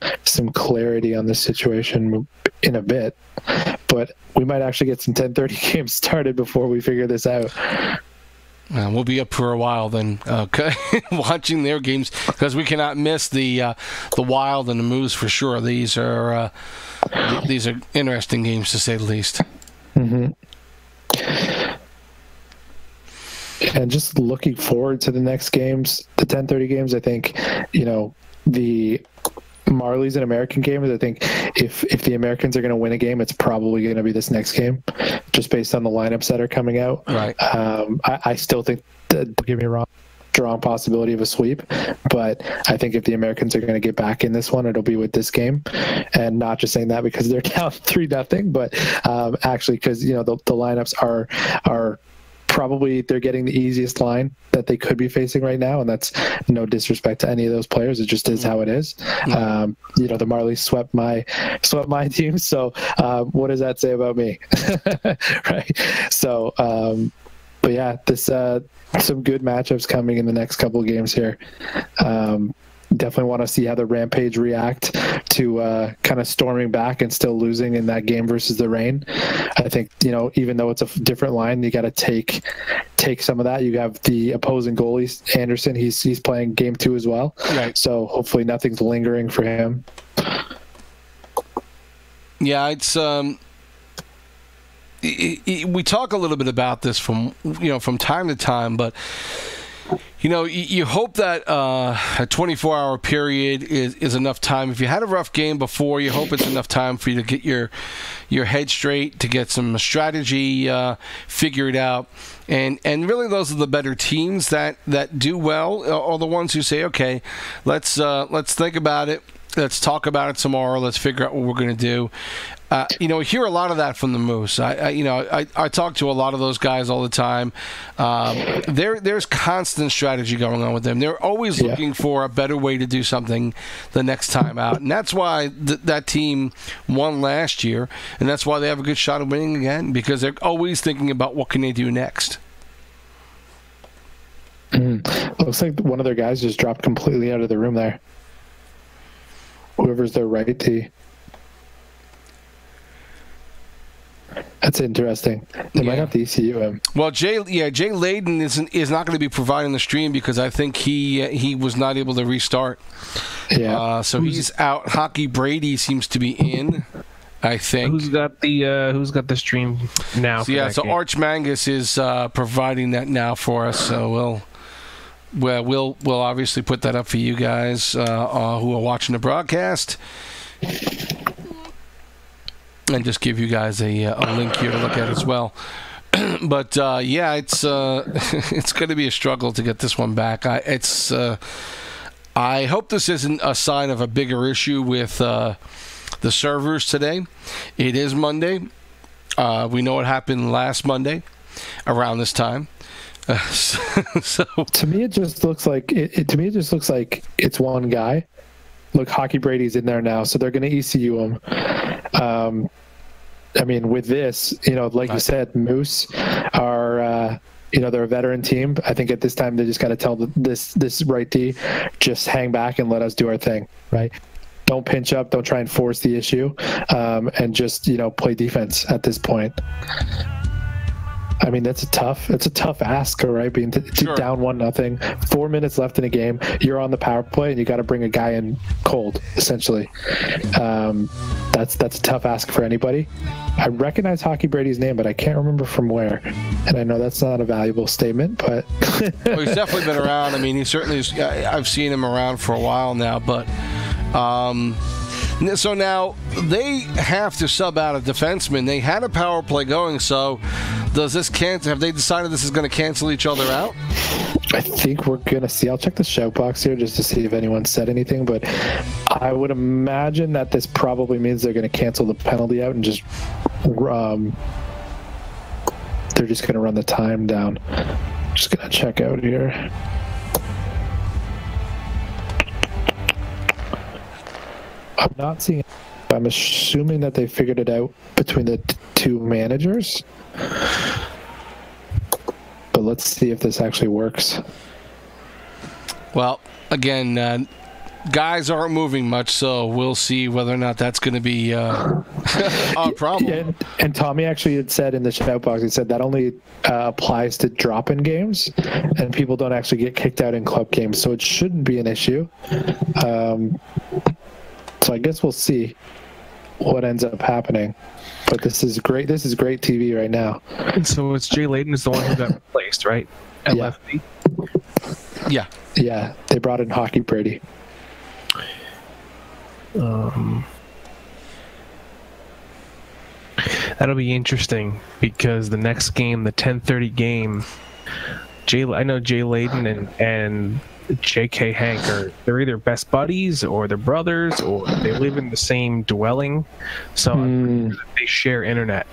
B: clarity on this situation in a bit. But we might actually get some 10:30 games started before we figure this out.
A: We'll be up for a while then, okay, watching their games, because we cannot miss the Wild and the Moose for sure. These are interesting games to say the least.
B: Mm-hmm. And just looking forward to the next games, the 10:30 games. I think, you know, the Marlies and American games, I think if the Americans are going to win a game, it's probably going to be this next game, just based on the lineups that are coming out.
A: Right.
B: I still think that, don't get me wrong, strong possibility of a sweep, but I think if the Americans are going to get back in this one, it'll be with this game. And not just saying that because they're down 3-0, but actually because, you know, the lineups are probably, they're getting the easiest line that they could be facing right now, and that's no disrespect to any of those players. It just is how it is. You know, the Marlies swept my team, so what does that say about me? Right? So, but yeah, this some good matchups coming in the next couple of games here. Definitely want to see how the Rampage react to kind of storming back and still losing in that game versus the Reign. I think, you know, even though it's a different line, you got to take some of that. You have the opposing goalie, Anderson. He's playing game 2 as well.
A: Right.
B: So hopefully nothing's lingering for him.
A: Yeah, it's we talk a little bit about this from time to time, but you know, you hope that a 24-hour period is enough time. If you had a rough game before, you hope it's enough time for you to get your head straight, to get some strategy figured out. And really, those are the better teams that do well, or the ones who say, okay, let's think about it. Let's talk about it tomorrow. Let's figure out what we're going to do. You know, we hear a lot of that from the Moose. I talk to a lot of those guys all the time. There's constant strategy going on with them. They're always looking for a better way to do something the next time out. And that's why that team won last year, and that's why they have a good shot of winning again, because they're always thinking about what can they do next.
B: Looks like one of their guys just dropped completely out of the room there. Whoever's their right T. That's interesting. They might have to ECU him.
A: Well, Jay Layden is not going to be providing the stream because I think he was not able to restart.
B: Yeah.
A: So he's out. Hockey Brady seems to be in, I think.
C: Who's got the stream now?
A: So, so Arch Mangus is providing that now for us. So we'll obviously put that up for you guys who are watching the broadcast. And just give you guys a link here to look at as well. But it's going to be a struggle to get this one back. I hope this isn't a sign of a bigger issue with the servers today. It is Monday. We know what happened last Monday around this time. So
B: to me, it just looks like it's one guy. Look, Hockey Brady's in there now, so they're going to ECU him. I mean, with this, you know, like you said, Moose are, they're a veteran team. I think at this time they just got to tell this right D, just hang back and let us do our thing, right? Don't pinch up, don't try and force the issue, and just, you know, play defense at this point. I mean, it's a tough ask, right? Being down 1-0, 4 minutes left in a game, you're on the power play, and you got to bring a guy in cold, essentially. That's a tough ask for anybody. I recognize Hockey Brady's name, but I can't remember from where. And I know that's not a valuable statement, but
A: well, he's definitely been around. I mean, he certainly is. I've seen him around for a while now, but. So now they have to sub out a defenseman. They had a power play going, so does this cancel? Have they decided this is going to cancel each other out?
B: I think we're going to see. I'll check the shout box here just to see if anyone said anything, but I would imagine that this probably means they're going to cancel the penalty out and just they're just going to run the time down. Just going to check out here. I'm not seeing I'm assuming that they figured it out between the two managers. But let's see if this actually works.
A: Well, again, guys aren't moving much, so we'll see whether or not that's going to be a problem.
B: Yeah, and Tommy actually had said in the shout box, he said that only applies to drop-in games, and people don't actually get kicked out in club games, so it shouldn't be an issue. So I guess we'll see what ends up happening. But this is great. This is great TV right now.
C: And so it's Jay Layden is the one who got replaced, right? At lefty.
A: Yeah.
B: Yeah, they brought in Hockey Brady.
C: That'll be interesting because the next game, the 10:30 game, I know Jay Layden and J.K. Hank they're either best buddies or they're brothers or they live in the same dwelling, so they share internet.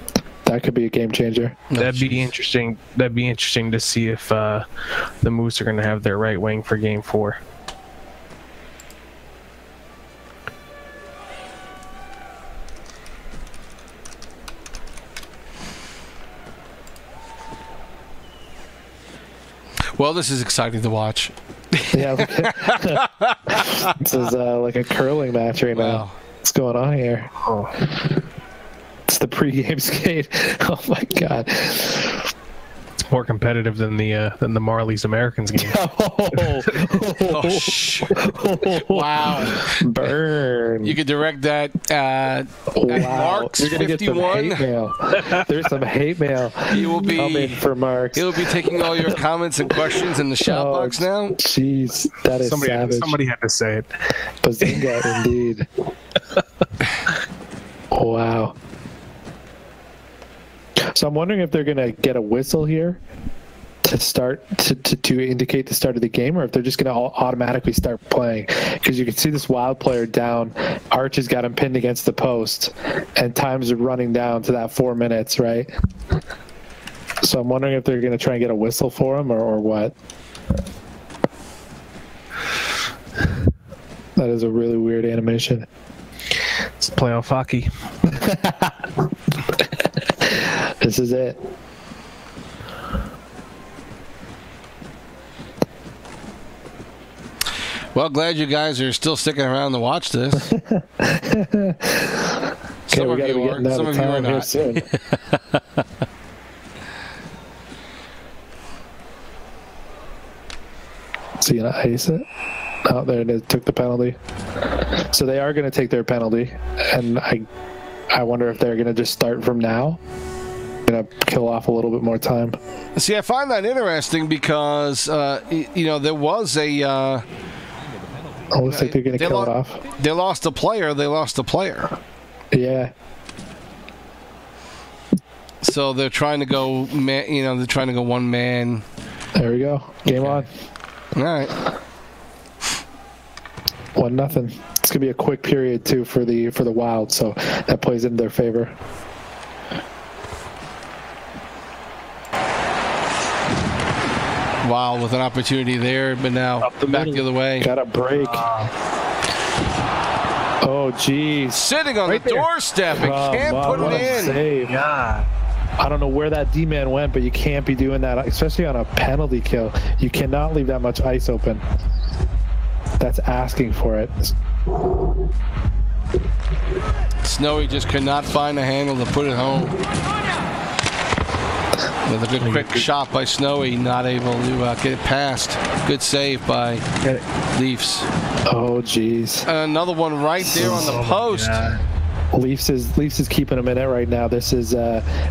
B: That could be a game changer.
C: That'd be interesting. That'd be interesting to see if the Moose are going to have their right wing for Game 4.
A: Well, this is exciting to watch.
B: Yeah, this is like a curling match right now. What's going on here?
C: Oh.
B: It's the pregame skate. Oh my god.
C: It's more competitive than the Marlies Americans game.
A: Wow.
B: Burn.
A: You could direct that at Markz
B: You're gonna
A: 51.
B: Get some hate mail. There's some hate mail coming for Markz.
A: He'll be taking all your comments and questions in the shout box now.
B: Jeez, that is savage.
C: Somebody had to say it.
B: Bazinga, indeed. Wow. So I'm wondering if they're going to get a whistle here to start to indicate the start of the game, or if they're just going to automatically start playing. Because you can see this Wild player down. Arch has got him pinned against the post, and times are running down to that 4 minutes, right? So I'm wondering if they're going to try and get a whistle for him, or what. That is a really weird animation.
C: It's playoff hockey.
B: This is it.
A: Well, glad you guys are still sticking around to watch this.
B: Okay,
A: Some
B: we
A: of
B: got to
A: you
B: be
A: are,
B: getting out
A: some
B: of
A: of you are
B: town here
A: not.
B: soon. So you gonna ice it? Oh, there it is. Took the penalty. So they are going to take their penalty, and I wonder if they're going to just start from now. Going to kill off a little bit more time.
A: See, I find that interesting because there was a.
B: Oh, looks like they're going to kill it off.
A: They lost a player.
B: Yeah.
A: So they're trying to go. They're trying to go one man.
B: There we go. Game on.
A: All right.
B: 1-0. It's gonna be a quick period too for the Wild, so that plays into their favor.
A: Wild with an opportunity there, but now back the other way.
B: Got a break. Oh, geez.
A: Sitting on the doorstep and can't put it in.
B: Save.
C: Yeah.
B: I don't know where that D-man went, but you can't be doing that, especially on a penalty kill. You cannot leave that much ice open. That's asking for it.
A: Snowy just could not find a handle to put it home. With a good quick shot by Snowy, not able to get it past. Good save by Leafs.
B: Oh, geez.
A: Another one right there on the post.
B: Leafs is keeping them in it right now. This is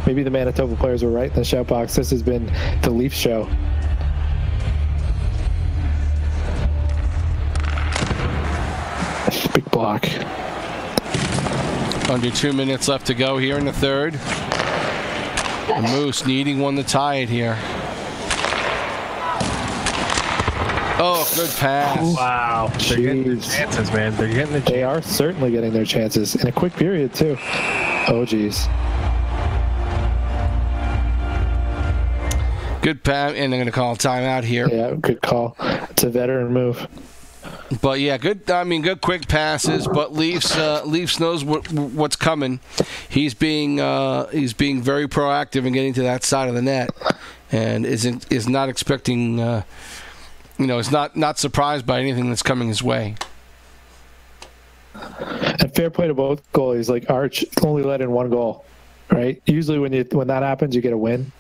B: maybe the Manitoba players were right in the shout box. This has been the Leafs show. Big block.
A: Under 2 minutes left to go here in the third. The Moose needing one to tie it here. Oh, good pass.
C: Wow. They're getting their chances, man. They
B: are certainly getting their chances in a quick period, too. Oh, geez.
A: Good pass, and they're going to call a timeout here.
B: Yeah, good call. It's a veteran move.
A: But yeah, good. I mean, good quick passes. But Leafs knows what's coming. He's being very proactive in getting to that side of the net, and is not expecting. Is not surprised by anything that's coming his way.
B: And fair play to both goalies. Like Arch only let in one goal, right? Usually when that happens, you get a win,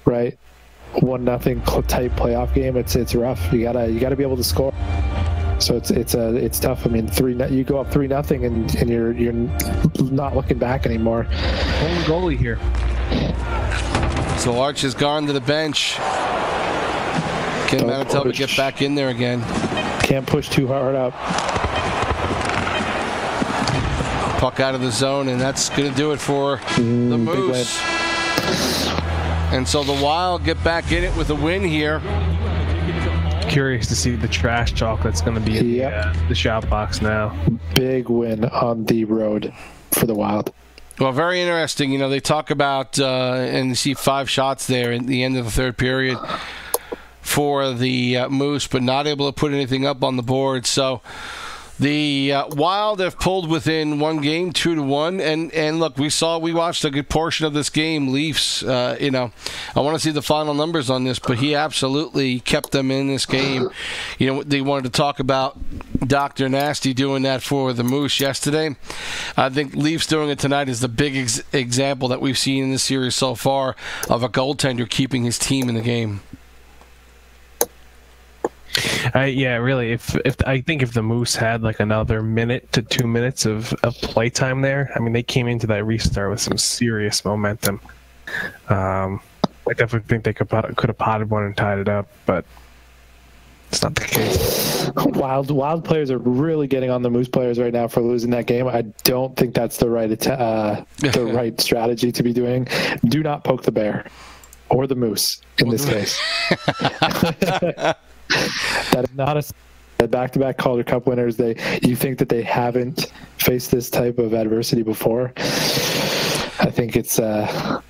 B: right? 1-0 type playoff game. It's rough. You gotta be able to score. So it's tough. I mean, you go up 3-0 and you're not looking back anymore.
C: Only goalie here.
A: So Arch has gone to the bench. Can Manitoba get back in there again?
B: Can't push too hard up.
A: Puck out of the zone, and that's going to do it for the Moose. And so the Wild get back in it with a win here.
C: Curious to see the trash talk that's going to be in the shop box now.
B: Big win on the road for the Wild.
A: Well, very interesting. They talk about, and you see 5 shots there at the end of the third period for the Moose, but not able to put anything up on the board. So the Wild have pulled within one game, 2-1. And look, we watched a good portion of this game. Leafs, I want to see the final numbers on this, but he absolutely kept them in this game. They wanted to talk about Dr. Nasty doing that for the Moose yesterday. I think Leafs doing it tonight is the big example that we've seen in this series so far of a goaltender keeping his team in the game.
C: Really. If I think if the Moose had like another minute to 2 minutes of playtime there, I mean, they came into that restart with some serious momentum. I definitely think they could have potted one and tied it up, but it's not the case.
B: Wild players are really getting on the Moose players right now for losing that game. I don't think that's the right strategy to be doing. Do not poke the bear or the Moose in this case. That is not a back-to-back Calder Cup winners. You think that they haven't faced this type of adversity before? I think it's I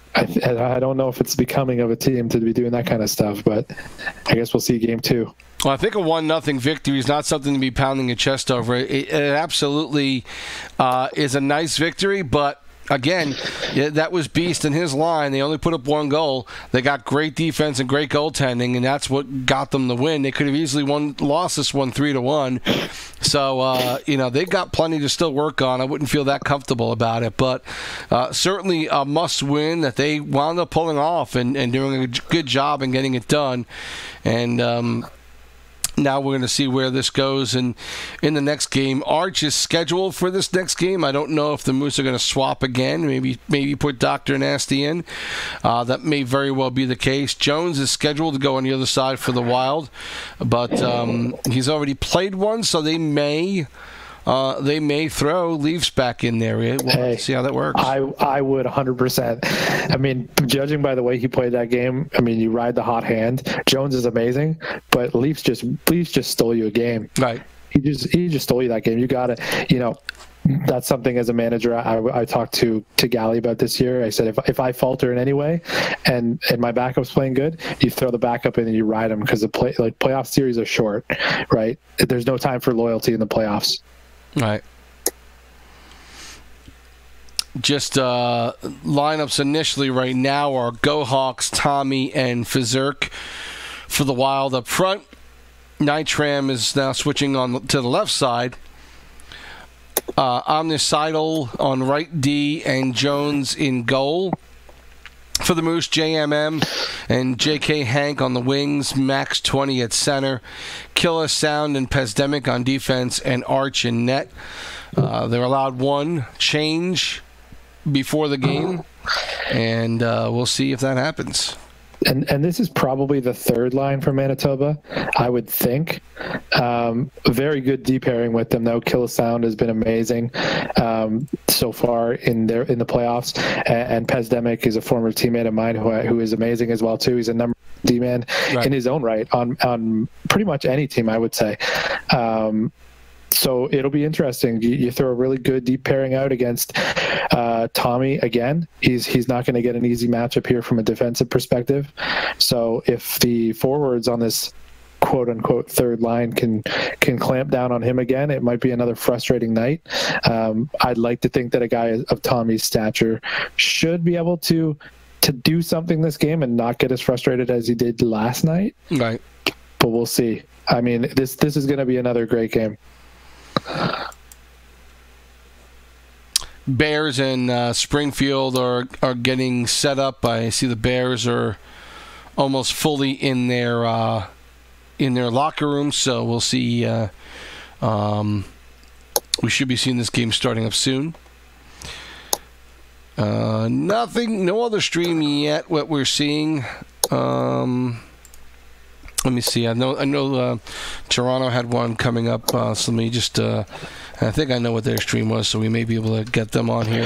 B: don't know if it's becoming of a team to be doing that kind of stuff, but I guess we'll see game 2.
A: Well, I think a 1-0 victory is not something to be pounding your chest over. It absolutely is a nice victory, but again, that was Beast and his line. They only put up 1 goal. They got great defense and great goaltending, and that's what got them the win. They could have easily lost this one 3-1. So, they've got plenty to still work on. I wouldn't feel that comfortable about it, but certainly a must-win that they wound up pulling off and doing a good job in getting it done. And now we're going to see where this goes in the next game. Arch is scheduled for this next game. I don't know if the Moose are going to swap again, maybe put Dr. Nasty in. That may very well be the case. Jones is scheduled to go on the other side for the Wild, but he's already played one, so they may throw Leafs back in there. We'll see how that works.
B: I would 100%. I mean, judging by the way he played that game, I mean, you ride the hot hand. Jones is amazing, but Leafs just stole you a game.
A: Right.
B: He just stole you that game. You got to, that's something as a manager I talked to Gally about this year. I said if I falter in any way and my backup's playing good, you throw the backup in and you ride them because playoff series are short, right? There's no time for loyalty in the playoffs.
A: Right. Just lineups initially right now are Go Hawks, Tommy, and Fizerk for the Wild up front. Nitram is now switching to the left side. Omnicidal on right D and Jones in goal. For the Moose, JMM and JK Hank on the wings, Max 20 at center, Killer Sound and Pesdemic on defense, and Arch in net. They're allowed 1 change before the game, and we'll see if that happens.
B: And this is probably the third line for Manitoba, I would think. Very good deep pairing with them, though. Kill Sound has been amazing so far in the playoffs. And Pesdemic is a former teammate of mine who is amazing as well, too. He's a number D-man in his own right on pretty much any team, I would say. So it'll be interesting. You throw a really good deep pairing out against Tommy again. He's not going to get an easy matchup here from a defensive perspective. So if the forwards on this quote unquote third line can clamp down on him again, it might be another frustrating night. I'd like to think that a guy of Tommy's stature should be able to do something this game and not get as frustrated as he did last night.
A: Right.
B: But we'll see. I mean, this is going to be another great game.
A: Bears and Springfield are getting set up. I see the Bears are almost fully in their locker room, so we'll see. We should be seeing this game starting up soon. No other stream yet. What we're seeing. Let me see. I know Toronto had one coming up. So let me just. I think I know what their stream was, so we may be able to get them on here.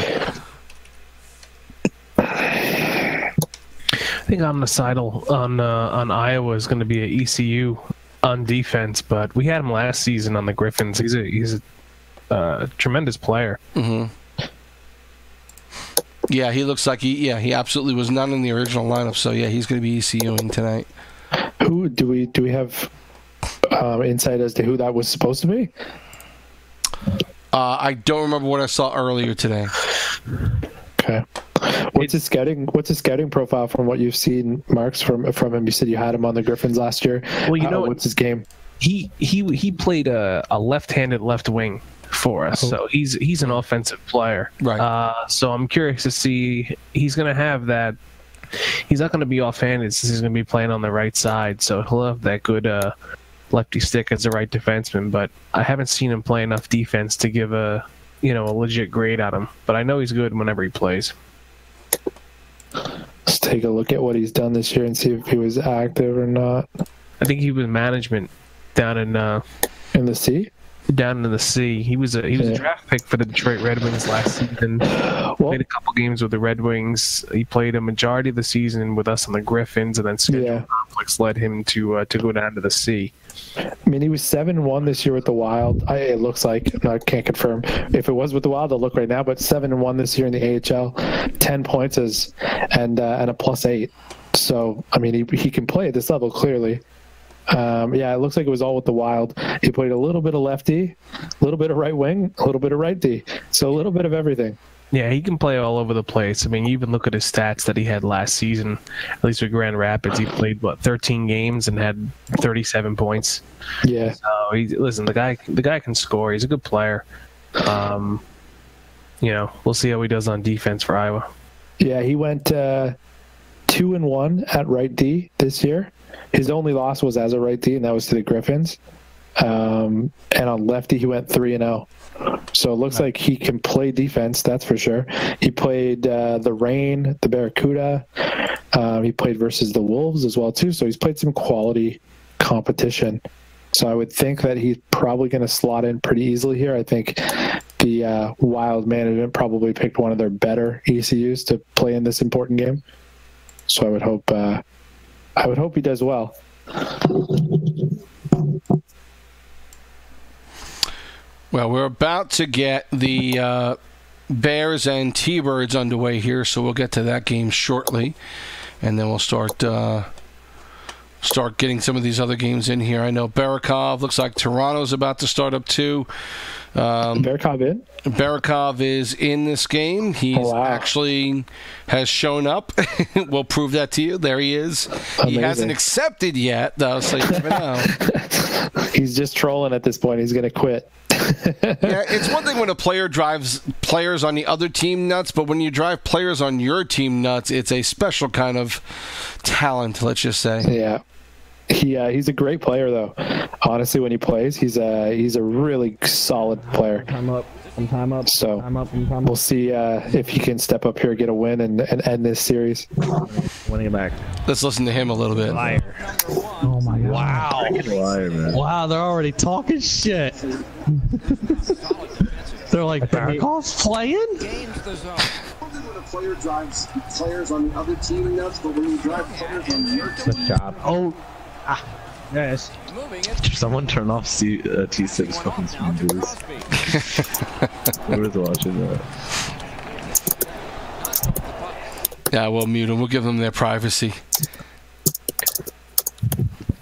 C: I think omnicidal on Iowa is going to be an ECU on defense, but we had him last season on the Griffins. He's a tremendous player.
A: Mm-hmm. Yeah, he looks like he absolutely was not in the original lineup. So yeah, he's going to be ECUing tonight.
B: Who do we have insight as to who that was supposed to be?
A: I don't remember what I saw earlier today.
B: Okay. What's his scouting profile from what you've seen, Markz, from him? You said you had him on the Griffins last year.
C: Well,
B: what's his game?
C: He played a left-handed left wing for us, so he's an offensive player.
A: Right.
C: So I'm curious to see. He's going to have that. He's not going to be offhanded since he's going to be playing on the right side, so he'll have that good lefty stick as a right defenseman. But I haven't seen him play enough defense to give a legit grade on him. But I know he's good whenever he plays.
B: Let's take a look at what he's done this year and see if he was active or not.
C: I think he was management down in
B: the C.
C: Down in the C. He was a draft pick for the Detroit Red Wings last season. Played a couple games with the Red Wings. He played a majority of the season with us on the Griffins, and then schedule conflicts led him to go down to the C.
B: I mean, he was 7-1 this year with the Wild. It looks like. I can't confirm if it was with the Wild. I'll look right now, but 7-1 this year in the AHL. 10 points and a +8. So I mean, he can play at this level clearly. It looks like it was all with the Wild. He played a little bit of lefty, a little bit of right wing, a little bit of right D. So a little bit of everything.
C: Yeah, he can play all over the place. I mean, you even look at his stats that he had last season, at least with Grand Rapids. He played, 13 games and had 37 points.
B: Yeah.
C: So, the guy can score. He's a good player. We'll see how he does on defense for Iowa. Yeah,
B: he went 2-1 at right D this year. His only loss was as a right D, and that was to the Griffins. And on lefty, he went 3-0. So it looks like he can play defense, that's for sure. He played the Reign, the Barracuda. He played versus the Wolves as well, too. So he's played some quality competition. So I would think that he's probably going to slot in pretty easily here. I think the Wild management probably picked one of their better ECUs to play in this important game. So I would hope he does well.
A: Well, we're about to get the Bears and T-Birds underway here, so we'll get to that game shortly, and then we'll start getting some of these other games in here. I know Barakov looks like Toronto's about to start up too.
B: Barakov in?
A: Barakov is in this game. He actually has shown up. We'll prove that to you. There he is. Amazing. He hasn't accepted yet, though, so you never know.
B: He's just trolling at this point. He's going to quit.
A: Yeah, it's one thing when a player drives players on the other team nuts, but when you drive players on your team nuts, it's a special kind of talent, let's just say.
B: Yeah. He's a great player, though. Honestly, when he plays, he's a really solid player.
G: Time up.
B: So we'll see if he can step up here, get a win, and end this series.
G: Winning it back.
A: Let's listen to him a little bit.
G: Liar. Oh my God. Wow.
H: Liar, man.
G: Wow, they're already talking shit. They're like, Barakov's playing?
I: When a player drives players on the other team nuts, but when you drive players on your team.
G: Good job. Oh. Yes.
H: Someone turn off TSibs fucking stream, please. Whoever's watching that.
A: Yeah, we'll mute them. We'll give them their privacy.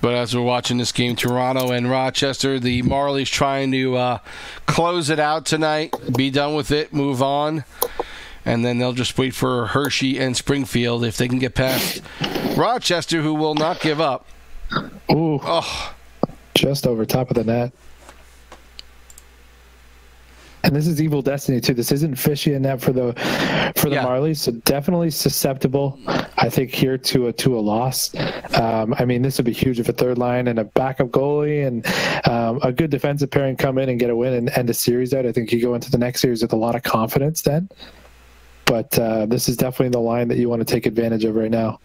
A: But as we're watching this game, Toronto and Rochester, the Marlies trying to close it out tonight, be done with it, move on. And then they'll just wait for Hershey and Springfield if they can get past Rochester, who will not give up.
B: Ooh.
A: Oh.
B: Just over top of the net. And this is Evil Destiny too. This isn't fishy enough for the Marlies, so definitely susceptible. I think here to a loss. I mean, this would be huge if a third line and a backup goalie and a good defensive pairing come in and get a win and end a series out. I think you go into the next series with a lot of confidence then. But this is definitely the line that you want to take advantage of right now.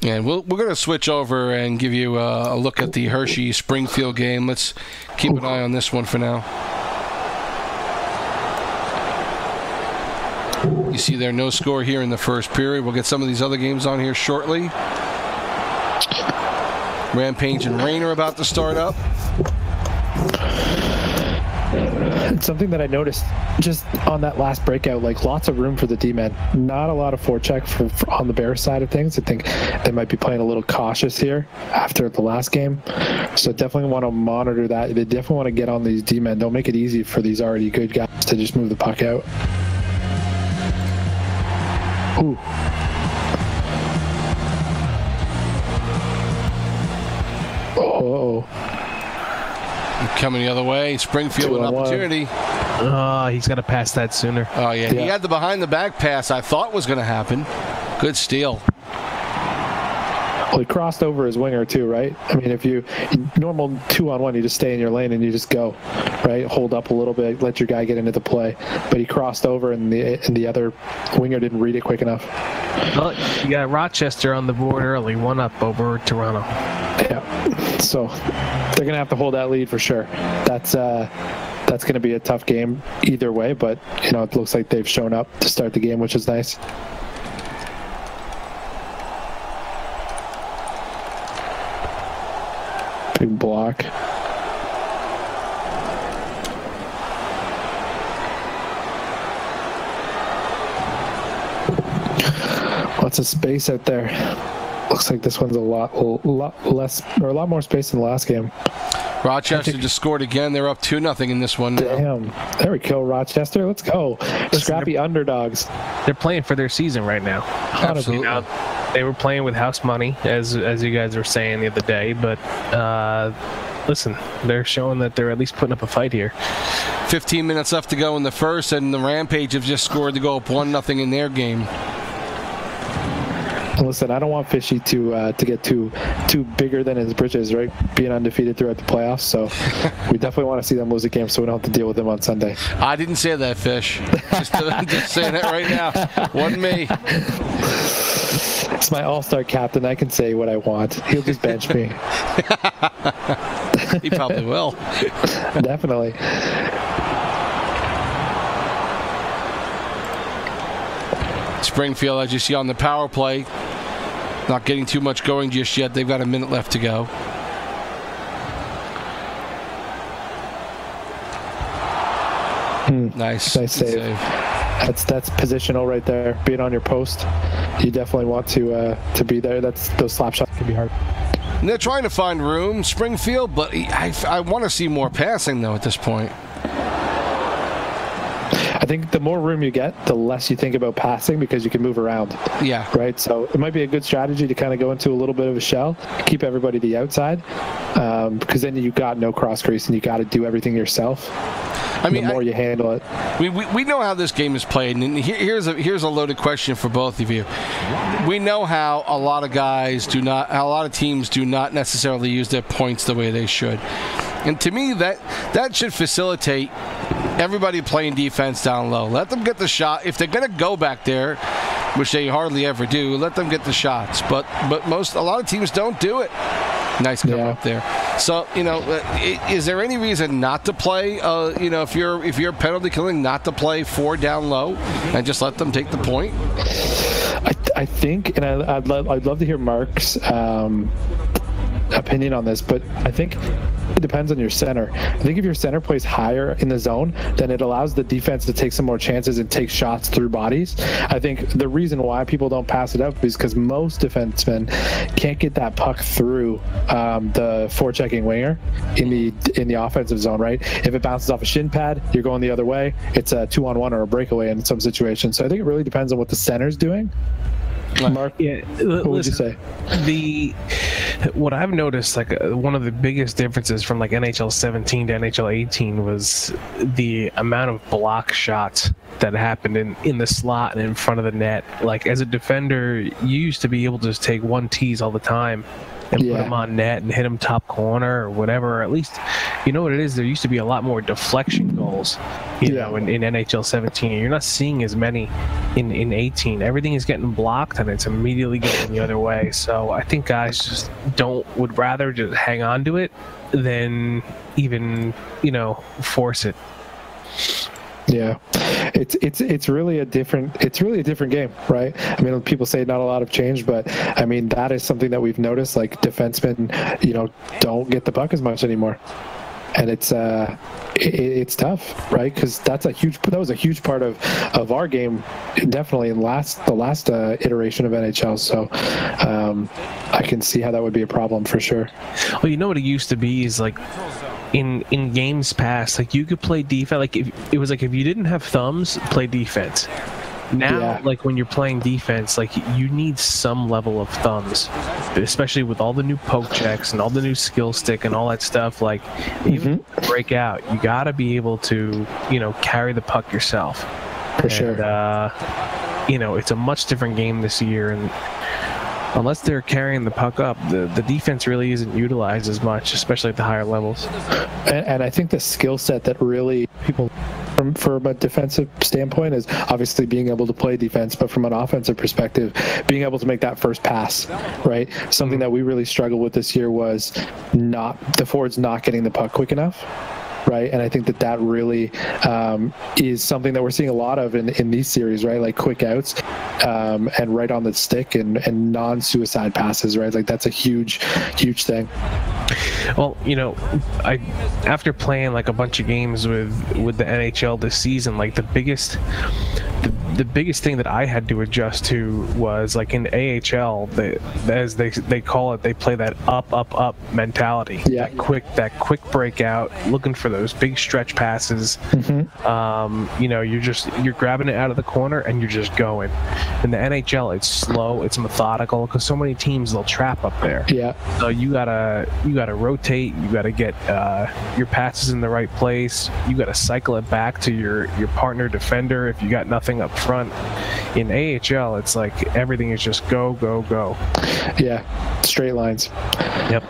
A: And we're going to switch over and give you a look at the Hershey-Springfield game. Let's keep an eye on this one for now. You see there, no score here in the first period. We'll get some of these other games on here shortly. Rampage and Rain are about to start up.
B: Something that I noticed just on that last breakout, like lots of room for the D-men. Not a lot of forecheck for on the Bears side of things. I think they might be playing a little cautious here after the last game. So definitely want to monitor that. They definitely want to get on these D-men. Don't make it easy for these already good guys to just move the puck out. Ooh. Oh.
A: Coming the other way, Springfield with an opportunity.
C: Oh, he's got to pass that sooner.
A: Oh, yeah. He had the behind-the-back pass I thought was going to happen. Good steal.
B: Well, he crossed over his winger too, right? I mean, if you normal 2-on-1, you just stay in your lane and you just go, right? Hold up a little bit, let your guy get into the play. But he crossed over and the other winger didn't read it quick enough.
C: Well, you got Rochester on the board early, 1-up over Toronto.
B: Yeah, so they're gonna have to hold that lead for sure. That's gonna be a tough game either way, but you know, it looks like they've shown up to start the game, which is nice. Big block. Lots of space out there. Looks like this one's a lot less, or a lot more space than the last game.
A: Rochester just scored again. They're up 2-0 in this one.
B: Damn. There we go, Rochester. Let's go. Scrappy underdogs.
C: They're playing for their season right now.
A: Absolutely.
C: They were playing with house money, as you guys were saying the other day, but listen, they're showing that they're at least putting up a fight here.
A: 15 minutes left to go in the first, and the Rampage have just scored to go up 1-0 in their game.
B: Listen, I don't want Fishy to get too bigger than his britches, right? Being undefeated throughout the playoffs, so we definitely want to see them lose a game so we don't have to deal with them on Sunday.
A: I didn't say that, Fish. Just saying that right now. Wasn't me.
B: It's my all-star captain. I can say what I want. He'll just bench me.
A: He probably will.
B: Definitely.
A: Springfield, as you see on the power play, not getting too much going just yet. They've got a minute left to go. Nice save.
B: That's positional right there. Being on your post, you definitely want to be there. Those slap shots can be hard.
A: And they're trying to find room, Springfield, but I want to see more passing though at this point.
B: I think the more room you get, the less you think about passing because you can move around.
A: Yeah.
B: Right? So it might be a good strategy to kind of go into a little bit of a shell, keep everybody to the outside, because then you got no cross crease and you got to do everything yourself. I mean, the more you handle it.
A: We know how this game is played, and here's a loaded question for both of you. We know how a lot of teams do not necessarily use their points the way they should. And to me, that should facilitate everybody playing defense down low. Let them get the shot. If they're going to go back there, which they hardly ever do, let them get the shots. But a lot of teams don't do it. Nice cover up there. So, is there any reason not to play, if you're penalty killing, not to play 4 down low and just let them take the point?
B: I think, and I'd love to hear Mark's opinion on this, but I think it depends on your center. I think if your center plays higher in the zone, then it allows the defense to take some more chances and take shots through bodies. I think the reason why people don't pass it up is because most defensemen can't get that puck through the forechecking winger in the offensive zone, right? If it bounces off a shin pad, you're going the other way. It's a 2-on-1 or a breakaway in some situations. So I think it really depends on what the center's doing. Mark, what would you say?
C: What I've noticed, like one of the biggest differences from like NHL 17 to NHL 18 was the amount of block shots that happened in the slot and in front of the net. Like as a defender, you used to be able to just take one tease all the time and put them on net and hit them top corner or whatever. Or at least, you know what it is? There used to be a lot more deflection goals, you know, in NHL 17. You're not seeing as many in 18. Everything is getting blocked and it's immediately going the other way. So I think guys just would rather just hang on to it than even, you know, force it.
B: Yeah, it's really a different game, right? I mean, people say not a lot of change, but I mean that is something that we've noticed. Like defensemen, you know, don't get the puck as much anymore, and it's tough, right? Because that was a huge part of our game, definitely in the last iteration of NHL. So I can see how that would be a problem for sure.
C: Well, you know what it used to be is like. In games past, like you could play defense. Like if you didn't have thumbs, play defense. Now, like when you're playing defense, like you need some level of thumbs, especially with all the new poke checks and all the new skill stick and all that stuff. Like even break out, you gotta be able to, you know, carry the puck yourself.
B: For sure.
C: You know, it's a much different game this year, and unless they're carrying the puck up, the defense really isn't utilized as much, especially at the higher levels.
B: And I think the skill set that really people, from a defensive standpoint, is obviously being able to play defense, but from an offensive perspective, being able to make that first pass, right? Something that we really struggled with this year was the forwards not getting the puck quick enough. Right, and I think that really is something that we're seeing a lot of in these series, right? Like quick outs and right on the stick and non-suicide passes, right? Like that's a huge thing.
C: Well, you know, after playing like a bunch of games with the NHL this season, like the biggest thing that I had to adjust to was like in AHL, as they call it, they play that up mentality.
B: Yeah.
C: That quick breakout, looking for those big stretch passes. You know, you're grabbing it out of the corner and you're just going. In the NHL, it's slow, it's methodical, because so many teams they'll trap up there.
B: Yeah.
C: So you gotta rotate. You gotta get your passes in the right place. You gotta cycle it back to your partner defender if you got nothing up front. In AHL, it's like everything is just go.
B: Yeah, straight lines.
C: Yep.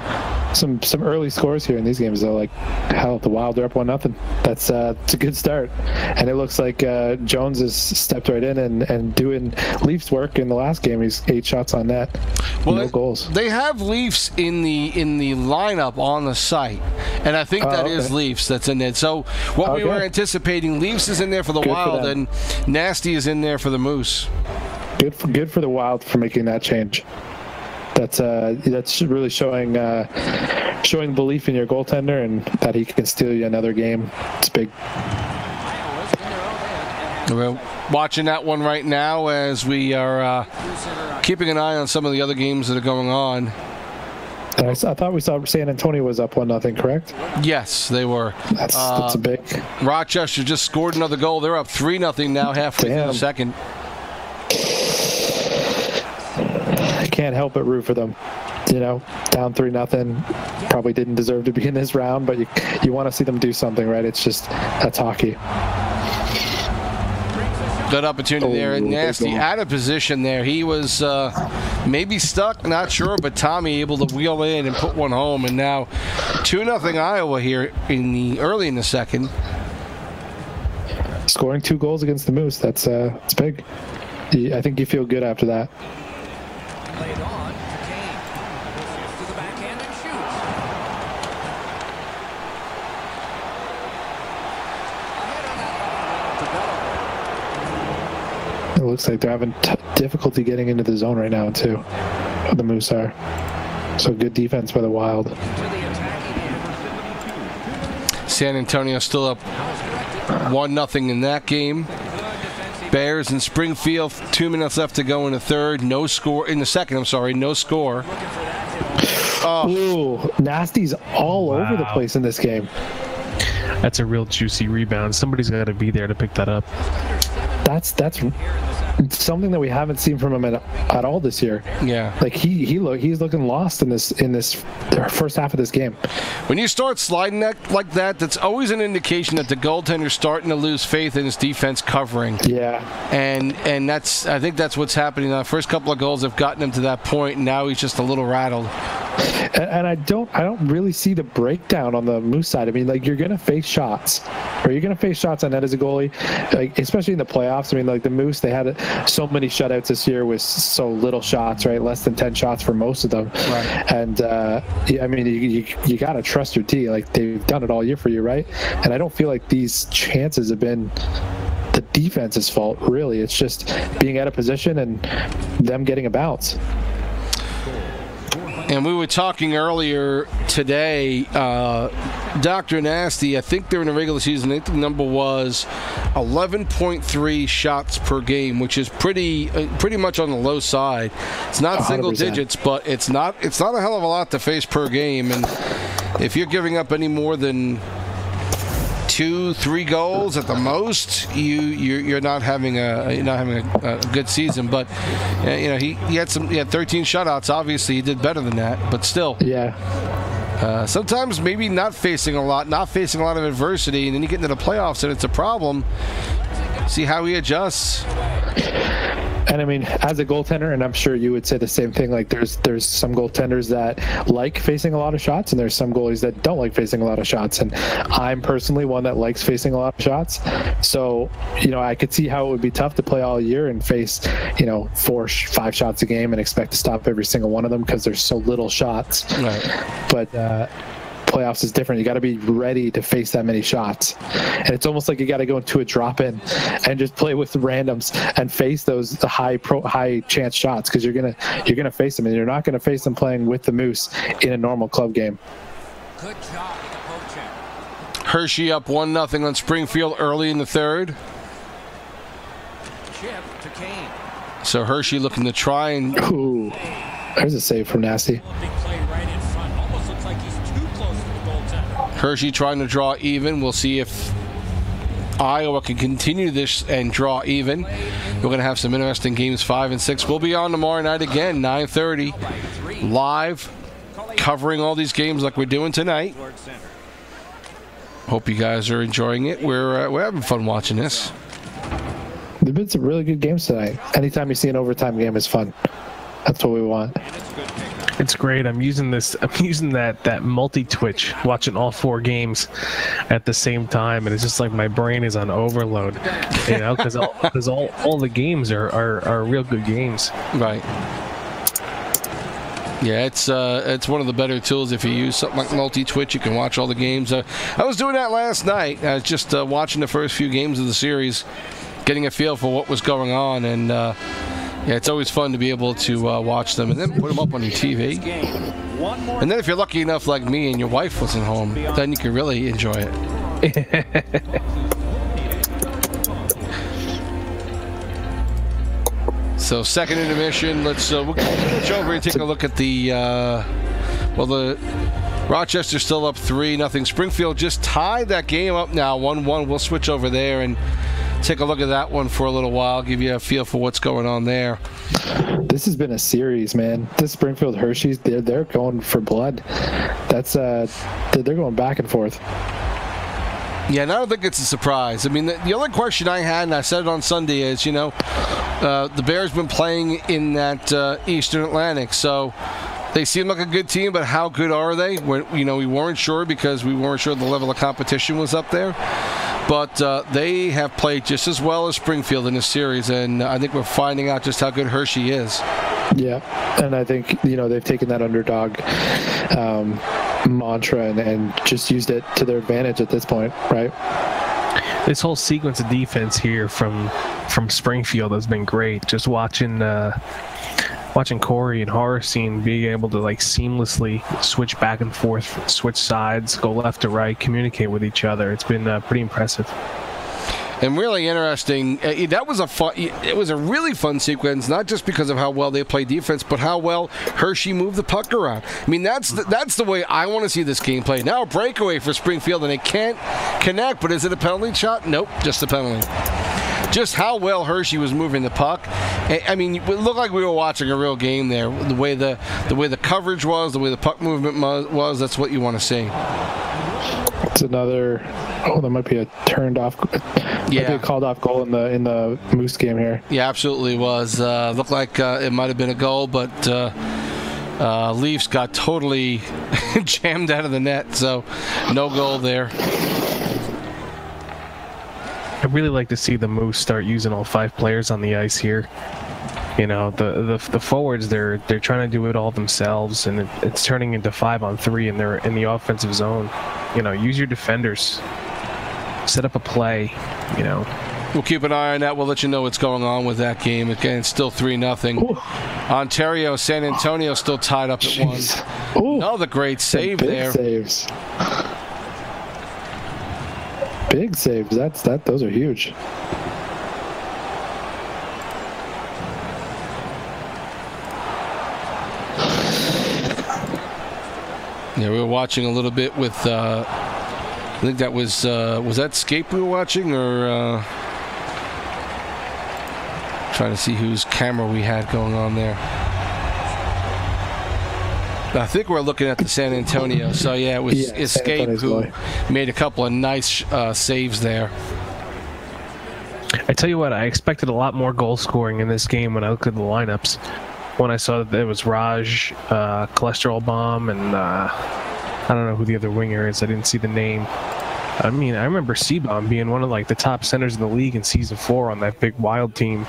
B: Some early scores here in these games though. Like hell, the Wild are up 1-0. That's it's a good start, and it looks like Jones has stepped right in and doing Leafs work in the last game. He's 8 shots on net, no goals.
A: They have Leafs in the lineup on the site, and I think that is Leafs that's in there. So what we were anticipating, Leafs is in there for the Wild, and Nasty is in there for the Moose.
B: Good for the Wild for making that change. That's really showing belief in your goaltender and that he can steal you another game. It's big.
A: We're watching that one right now as we are keeping an eye on some of the other games that are going on.
B: I thought we saw San Antonio was up 1-0, correct?
A: Yes, they were.
B: That's a big.
A: Rochester just scored another goal. They're up 3-0 now, halfway through the second.
B: Can't help but root for them. You know, down 3-0, probably didn't deserve to be in this round, but you want to see them do something, right? It's just, that's hockey.
A: Good opportunity there, and Nasty out of position there. He was maybe stuck, not sure, but Tommy able to wheel in and put one home, and now 2-0 Iowa here early in the second.
B: Scoring 2 goals against the Moose, that's it's big. I think you feel good after that.
D: Laid on to Kane. To the backhand and shoot.
B: It looks like they're having difficulty getting into the zone right now, too. The Moose are. So good defense by the Wild.
A: San Antonio still up 1-0 in that game. Bears in Springfield, 2 minutes left to go in the third. No score in the second. I'm sorry, no score. Oh.
B: Ooh, Nasty's all over the place in this game.
C: That's a real juicy rebound. Somebody's got to be there to pick that up.
B: That's something that we haven't seen from him at all this year.
A: Yeah,
B: like he's looking lost in this first half of this game.
A: When you start sliding that like that, that's always an indication that the goaltender's starting to lose faith in his defense covering.
B: Yeah,
A: and I think that's what's happening. The first couple of goals have gotten him to that point, and now he's just a little rattled.
B: And I don't really see the breakdown on the Moose side. I mean, like, you're gonna face shots, or you're gonna face shots on net as a goalie, like, especially in the playoffs. I mean, like the Moose, they had so many shutouts this year with so little shots, right? Less than 10 shots for most of them. Right. And I mean, you gotta trust your D. Like, they've done it all year for you, right? And I don't feel like these chances have been the defense's fault, really. It's just being out of position and them getting a bounce.
A: And we were talking earlier today, Dr. Nasty, I think they're in the regular season. I think the number was 11.3 shots per game, which is pretty much on the low side. It's not 100%. Single digits, but it's not a hell of a lot to face per game. And if you're giving up any more than 2-3 goals at the most, you're not having a good season. But he had 13 shutouts. Obviously, he did better than that, but still.
B: Yeah.
A: Sometimes maybe not facing a lot of adversity, and then you get into the playoffs and it's a problem. See how he adjusts.
B: And I mean, as a goaltender, and I'm sure you would say the same thing, like there's some goaltenders that like facing a lot of shots, and there's some goalies that don't like facing a lot of shots. And I'm personally one that likes facing a lot of shots. So, I could see how it would be tough to play all year and face, 4-5 shots a game and expect to stop every single one of them because there's so little shots.
A: Right.
B: But playoffs is different. You got to be ready to face that many shots, and it's almost like you got to go into a drop-in and just play with randoms and face those high chance shots, because you're gonna face them, and you're not gonna face them playing with the Moose in a normal club game.
D: Good job with the poke check.
A: Hershey up 1-0 on Springfield early in the third.
D: Chip to Kane.
A: So Hershey looking to try and.
B: Ooh, there's a save from Nasty.
D: Big play right in front. Almost looks like he's too close to the goaltender.
A: Hershey trying to draw even. We'll see if Iowa can continue this and draw even. We're going to have some interesting games 5 and 6. We'll be on tomorrow night again, 9:30, live, covering all these games like we're doing tonight. Hope you guys are enjoying it. We're having fun watching this.
B: There've been some really good games tonight. Anytime you see an overtime game, it's fun. That's what we want.
C: It's great. I'm using that multi-twitch, watching all 4 games at the same time, and it's just like my brain is on overload, because all the games are real good games.
A: Right. Yeah, it's one of the better tools. If you use something like multi-twitch, you can watch all the games. I was doing that last night. I was just watching the first few games of the series, getting a feel for what was going on, and yeah, it's always fun to be able to watch them and then put them up on your TV. And then if you're lucky enough like me and your wife wasn't home, then you can really enjoy it. So second intermission, we'll switch over and take a look at the Rochester's still up 3-0. Springfield just tied that game up now, 1-1. We'll switch over there and take a look at that one for a little while, give you a feel for what's going on there.
B: This has been a series, man. This Springfield Hershey's, they're going for blood. They're going back and forth.
A: Yeah, and I don't think it's a surprise. I mean, the only question I had, and I said it on Sunday, is, the Bears been playing in that Eastern Atlantic, so they seem like a good team, but how good are they? We weren't sure because we weren't sure the level of competition was up there. But they have played just as well as Springfield in this series, and I think we're finding out just how good Hershey is.
B: Yeah, and I think, they've taken that underdog mantra and just used it to their advantage at this point, right?
C: This whole sequence of defense here from Springfield has been great. Just watching watching Corey and Horace being able to like seamlessly switch back and forth, switch sides, go left to right, communicate with each other. It's been pretty impressive.
A: And really interesting. That was it was a really fun sequence, not just because of how well they played defense, but how well Hershey moved the puck around. I mean, that's the way I want to see this game played. Now a breakaway for Springfield, and they can't connect. But is it a penalty shot? Nope, just a penalty. Just how well Hershey was moving the puck. I mean, it looked like we were watching a real game there. The way the coverage was, the way the puck movement was. That's what you want to see.
B: It's another. Oh, that might be a turned off. Yeah, might be a called off goal in the Moose game here.
A: Yeah, absolutely was. Looked like it might have been a goal, but Leafs got totally jammed out of the net, so no goal there.
C: I'd really like to see the Moose start using all 5 players on the ice here. You know, the forwards, they're trying to do it all themselves, and it's turning into 5-on-3, and they're in the offensive zone. You know, use your defenders. Set up a play, you know.
A: We'll keep an eye on that. We'll let you know what's going on with that game. Again, it's still 3-0. Ontario, San Antonio still tied up at 1.
B: Ooh.
A: Another great save there.
B: Saves. Big saves. Those are huge.
A: Yeah, we were watching a little bit with. I think that was that Scape we were watching, or trying to see whose camera we had going on there. I think we're looking at the San Antonio. So yeah, it was Escape who made a couple of nice saves there.
C: I tell you what, I expected a lot more goal scoring in this game when I looked at the lineups. When I saw that there was Raj, Cholesterol Bomb, and I don't know who the other winger is. I didn't see the name. I mean, I remember C-Bomb being one of like the top centers in the league in Season 4 on that big Wild team.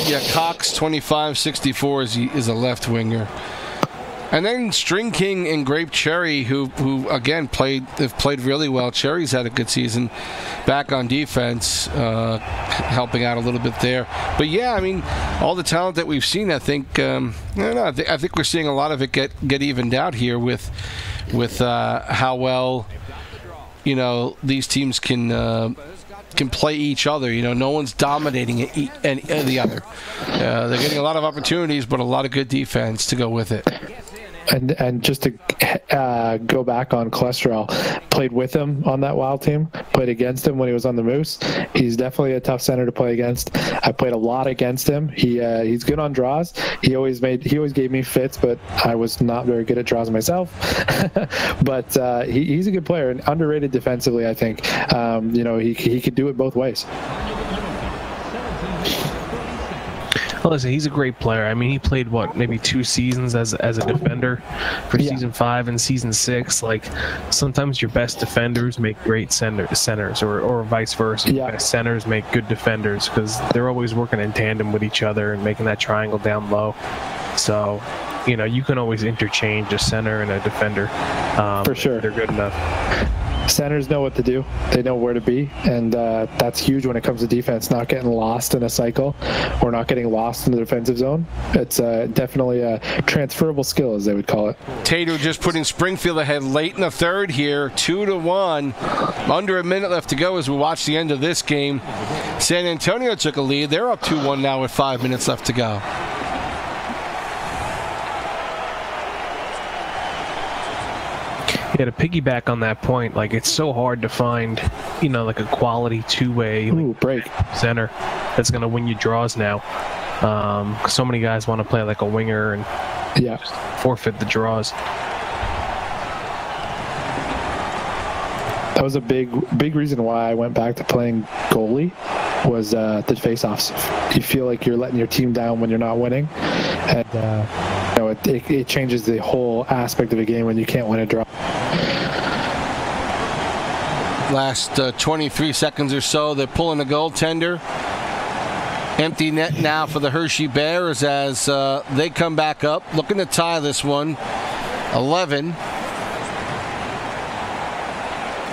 A: Yeah, Cox 25-64 is a left winger. And then String King and Grape Cherry, who again have played really well. Cherry's had a good season back on defense, helping out a little bit there. But yeah, I mean, all the talent that we've seen, I think I think we're seeing a lot of it get evened out here with how well, you know, these teams can play each other. You know, no one's dominating the other. They're getting a lot of opportunities, but a lot of good defense to go with it.
B: And just to go back on Cholesterol, played with him on that Wild team, played against him when he was on the Moose. He's definitely a tough center to play against. I played a lot against him. He's good on draws. He always gave me fits, but I was not very good at draws myself. But he's a good player and underrated defensively, I think. You know, he could do it both ways.
C: Well, listen, he's a great player. I mean, he played, maybe 2 seasons as a defender for Season 5 and Season 6. Like, sometimes your best defenders make great centers, or vice versa. Your best centers make good defenders, because they're always working in tandem with each other and making that triangle down low. So, you know, you can always interchange a center and a defender.
B: For sure.
C: They're good enough.
B: Centers know what to do. They know where to be, and that's huge when it comes to defense. Not getting lost in a cycle or not getting lost in the defensive zone. It's definitely a transferable skill, as they would call it.
A: Tato just putting Springfield ahead late in the third here, 2-1. Under a minute left to go as we watch the end of this game. San Antonio took a lead. They're up 2-1 now with 5 minutes left to go.
C: Yeah, to piggyback on that point, like, it's so hard to find, you know, like a quality two-way
B: break
C: center that's going to win you draws now. So many guys want to play like a winger and just forfeit the draws.
B: That was a big reason why I went back to playing goalie, was the face-offs. You feel like you're letting your team down when you're not winning, and you know, it changes the whole aspect of a game when you can't win a draw.
A: Last 23 seconds or so, they're pulling a goaltender. Empty net now for the Hershey Bears as they come back up, looking to tie this one. 11.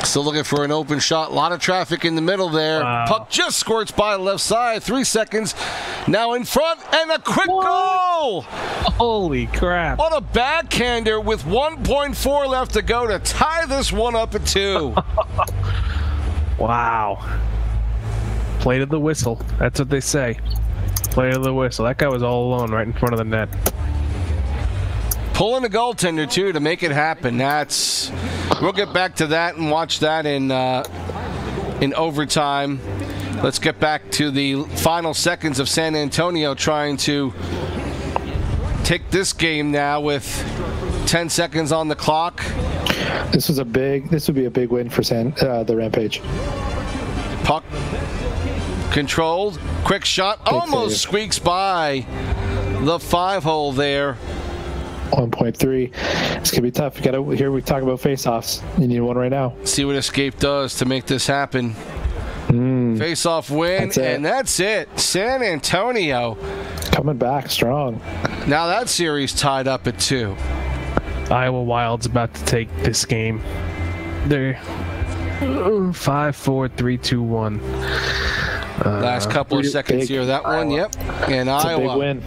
A: Still looking for an open shot. A lot of traffic in the middle there.
C: Wow.
A: Puck just squirts by the left side. 3 seconds. Now in front, and a quick goal!
C: Holy crap.
A: On a backhander with 1.4 left to go to tie this one up at 2.
C: Wow. Play to the whistle. That's what they say. Play to the whistle. That guy was all alone right in front of the net.
A: Pulling the goaltender, too, to make it happen. We'll get back to that and watch that in overtime. Let's get back to the final seconds of San Antonio trying to take this game now with 10 seconds on the clock.
B: This would be a big win for the Rampage.
A: Puck controlled. Quick shot. Almost squeaks by the 5-hole there.
B: 1.3. It's gonna be tough. Here we talk about face-offs. You need one right now.
A: See what Escape does to make this happen. Face-off win, and that's it. San Antonio
B: coming back strong.
A: Now that series tied up at 2.
C: Iowa Wild's about to take this game. They're 5-4, 3-2-1.
A: Last couple of seconds here. That one, yep. And Iowa.
B: A big win.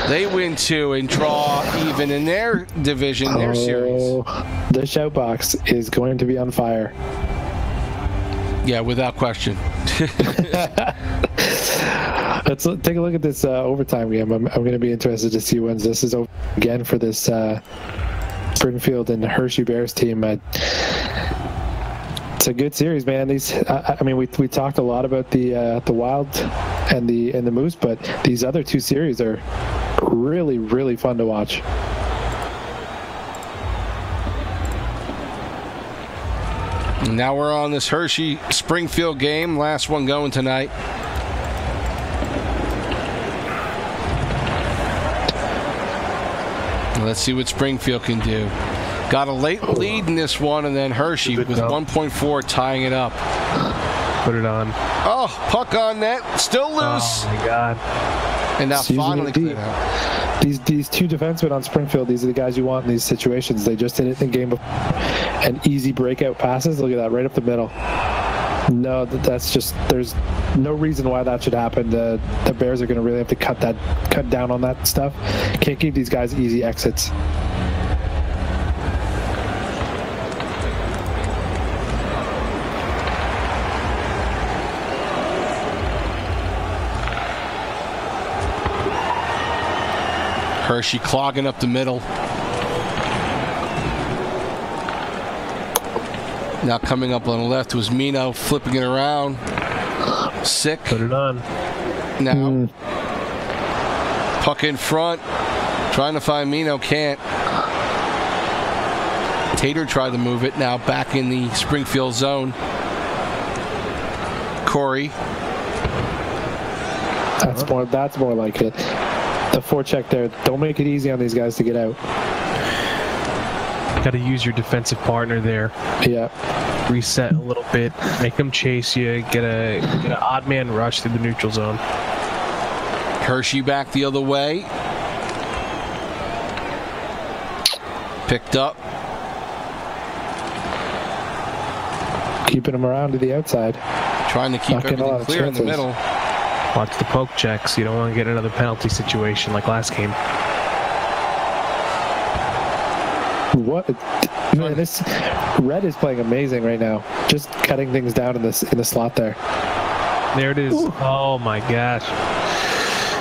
A: They win 2 and draw even in their division, their series.
B: The shout box is going to be on fire.
A: Yeah, without question.
B: Let's take a look at this overtime game. I'm going to be interested to see when this is over again for this Springfield and Hershey Bears team. It's a good series, man. We talked a lot about the Wild and the Moose, but these other 2 series are really, really fun to watch.
A: Now we're on this Hershey Springfield game. Last one going tonight. Let's see what Springfield can do. Got a late lead in this one, and then Hershey with 1.4 tying it up.
C: Put it on.
A: Oh, puck on net. Still loose.
C: Oh, my God.
A: And now finally cleared out.
B: These 2 defensemen on Springfield, these are the guys you want in these situations. They just did it in the game before. And easy breakout passes. Look at that, right up the middle. No, that's just, there's no reason why that should happen. The Bears are going to really have to cut down on that stuff. Can't give these guys easy exits.
A: Hershey clogging up the middle. Now coming up on the left was Mino, flipping it around. Sick.
C: Put it on.
A: Now puck in front, trying to find Mino, can't. Tater tried to move it, now back in the Springfield zone. Corey.
B: That's more like it. The forecheck there. Don't make it easy on these guys to get out.
C: Got to use your defensive partner there.
B: Yeah.
C: Reset a little bit. Make them chase you. Get an odd man rush through the neutral zone.
A: Hershey back the other way. Picked up.
B: Keeping him around to the outside.
A: Trying to keep everything clear in the middle.
C: Watch the poke checks. You don't want to get another penalty situation like last game.
B: What? Man, this Red is playing amazing right now. Just cutting things down in the slot there.
C: There it is. Ooh. Oh my gosh.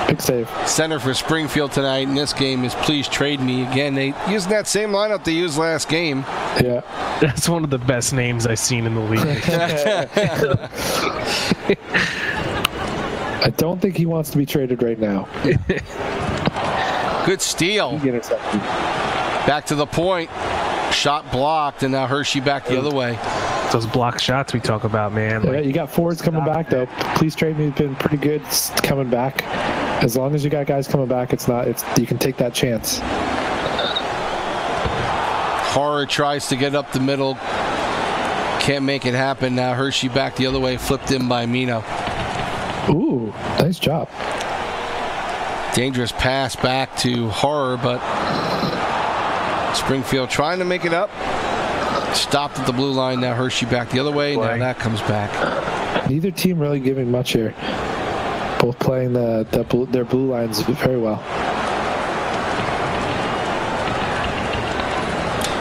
B: Big save.
A: Center for Springfield tonight in this game is Please Trade Me. Again, they using that same lineup they used last game.
B: Yeah.
C: That's one of the best names I've seen in the league.
B: I don't think he wants to be traded right now.
A: Good steal. Back to the point. Shot blocked, and now Hershey back the other way.
C: Those block shots we talk about, man.
B: Yeah, you got forwards coming back, though. Please Trade Me has been pretty good coming back. As long as you got guys coming back, you can take that chance.
A: Horror tries to get up the middle. Can't make it happen. Now Hershey back the other way, flipped in by Mino.
B: Ooh, nice job.
A: Dangerous pass back to Horror, but Springfield trying to make it up. Stopped at the blue line. Now Hershey back the other way. Now that comes back.
B: Neither team really giving much here. Both playing their blue lines very well.